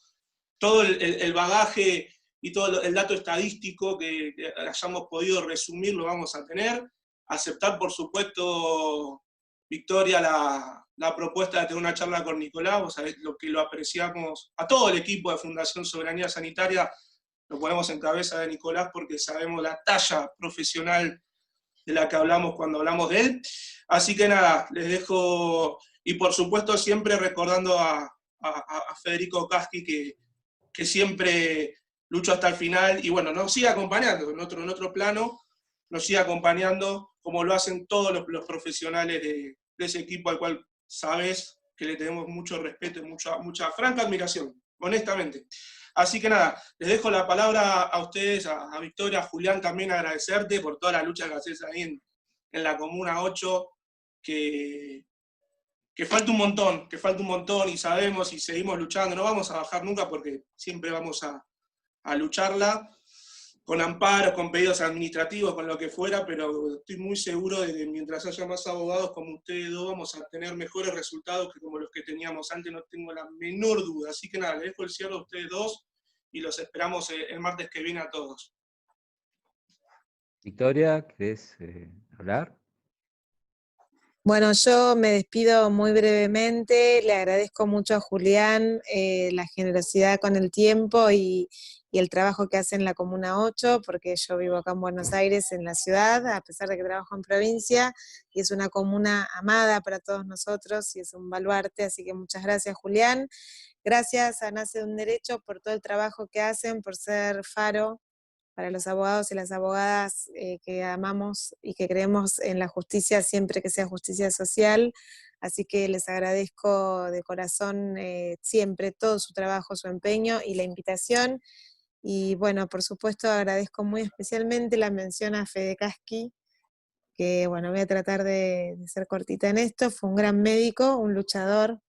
todo el bagaje y todo el dato estadístico que hayamos podido resumir lo vamos a tener. Aceptar, por supuesto, Victoria, la propuesta de tener una charla con Nicolás. Vos sabés lo que lo apreciamos, a todo el equipo de Fundación Soberanía Sanitaria, lo ponemos en cabeza de Nicolás porque sabemos la talla profesional de la que hablamos cuando hablamos de él. Así que nada, les dejo, y por supuesto siempre recordando a Federico Kasky, que siempre luchó hasta el final, y bueno, nos sigue acompañando en otro plano, nos sigue acompañando como lo hacen todos los profesionales de ese equipo al cual sabes que le tenemos mucho respeto y mucha franca admiración, honestamente. Así que nada, les dejo la palabra a ustedes, a Victoria, a Julián, también agradecerte por toda la lucha que haces ahí en la Comuna 8, que falta un montón, y sabemos y seguimos luchando, no vamos a bajar nunca porque siempre vamos a lucharla, con amparos, con pedidos administrativos, con lo que fuera, pero estoy muy seguro de que mientras haya más abogados como ustedes dos, vamos a tener mejores resultados que como los que teníamos antes, no tengo la menor duda. Así que nada, les dejo el cierre a ustedes dos y los esperamos el martes que viene a todos. Victoria, ¿querés hablar? Bueno, yo me despido muy brevemente, le agradezco mucho a Julián la generosidad con el tiempo y y el trabajo que hace en la Comuna 8, porque yo vivo acá en Buenos Aires, en la ciudad, a pesar de que trabajo en provincia, y es una comuna amada para todos nosotros y es un baluarte, así que muchas gracias, Julián. Gracias a Nace de un Derecho por todo el trabajo que hacen, por ser faro para los abogados y las abogadas que amamos y que creemos en la justicia siempre que sea justicia social. Así que les agradezco de corazón siempre todo su trabajo, su empeño y la invitación. Y bueno, por supuesto agradezco muy especialmente la mención a Fede Casqui, que bueno, voy a tratar de ser cortita en esto. Fue un gran médico, un luchador,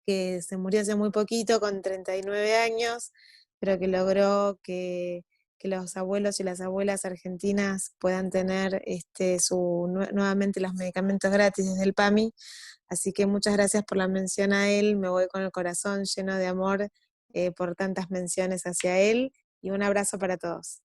que se murió hace muy poquito, con 39 años, pero que logró que los abuelos y las abuelas argentinas puedan tener nuevamente los medicamentos gratis desde el PAMI. Así que muchas gracias por la mención a él, me voy con el corazón lleno de amor por tantas menciones hacia él, y un abrazo para todos.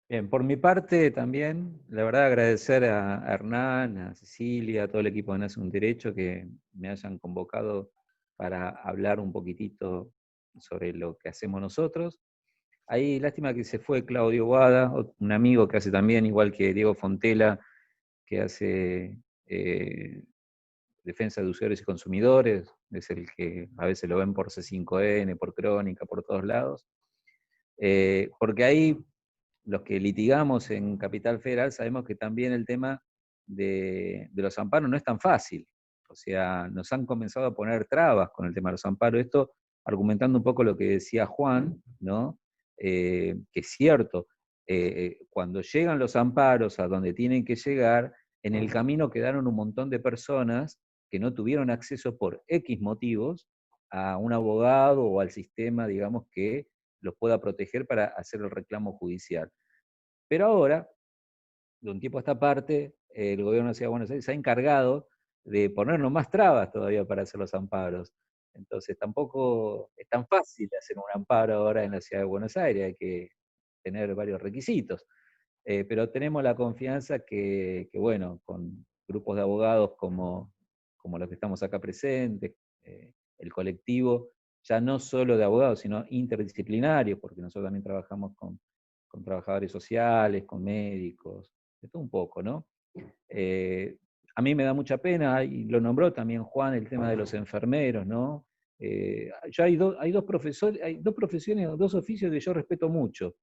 Bien, por mi parte también, la verdad agradecer a Hernán, a Cecilia, a todo el equipo de Nace un Derecho que me hayan convocado para hablar un poquitito sobre lo que hacemos nosotros. Ahí, lástima que se fue Claudio Guada, un amigo que hace también, igual que Diego Fontela, que hace defensa de usuarios y consumidores, es el que a veces lo ven por C5N, por Crónica, por todos lados. Porque ahí los que litigamos en Capital Federal sabemos que también el tema de los amparos no es tan fácil. O sea, nos han comenzado a poner trabas con el tema de los amparos. Esto argumentando un poco lo que decía Juan, ¿no? Que es cierto, cuando llegan los amparos a donde tienen que llegar, en el camino quedaron un montón de personas que no tuvieron acceso por X motivos a un abogado o al sistema, digamos, que los pueda proteger para hacer el reclamo judicial. Pero ahora, de un tiempo a esta parte, el gobierno de la Ciudad de Buenos Aires se ha encargado de ponernos más trabas todavía para hacer los amparos. Entonces tampoco es tan fácil hacer un amparo ahora en la Ciudad de Buenos Aires, hay que tener varios requisitos. Pero tenemos la confianza bueno, con grupos de abogados como los que estamos acá presentes, el colectivo, ya no solo de abogados, sino interdisciplinarios, porque nosotros también trabajamos con trabajadores sociales, con médicos, de todo un poco, ¿no? A mí me da mucha pena, y lo nombró también Juan, el tema de los enfermeros, ¿no? Ya hay dos profesores, hay dos profesiones, dos oficios que yo respeto mucho,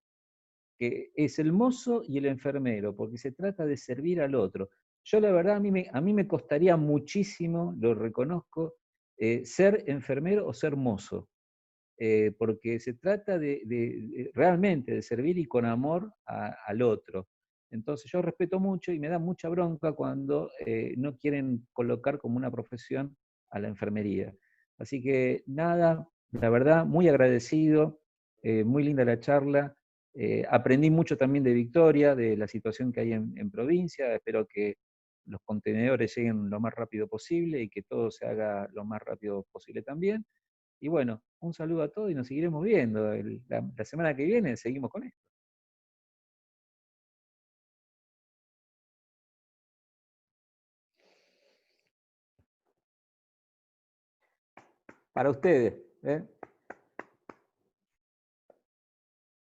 que es el mozo y el enfermero, porque se trata de servir al otro. Yo la verdad, a mí me costaría muchísimo, lo reconozco, ser enfermero o ser mozo, porque se trata realmente de servir y con amor al otro. Entonces yo respeto mucho y me da mucha bronca cuando no quieren colocar como una profesión a la enfermería. Así que nada, la verdad, muy agradecido, muy linda la charla. Aprendí mucho también de Victoria, de la situación que hay en provincia. Espero que los contenedores lleguen lo más rápido posible y que todo se haga lo más rápido posible también. Y bueno, un saludo a todos y nos seguiremos viendo. La semana que viene seguimos con esto. Para ustedes.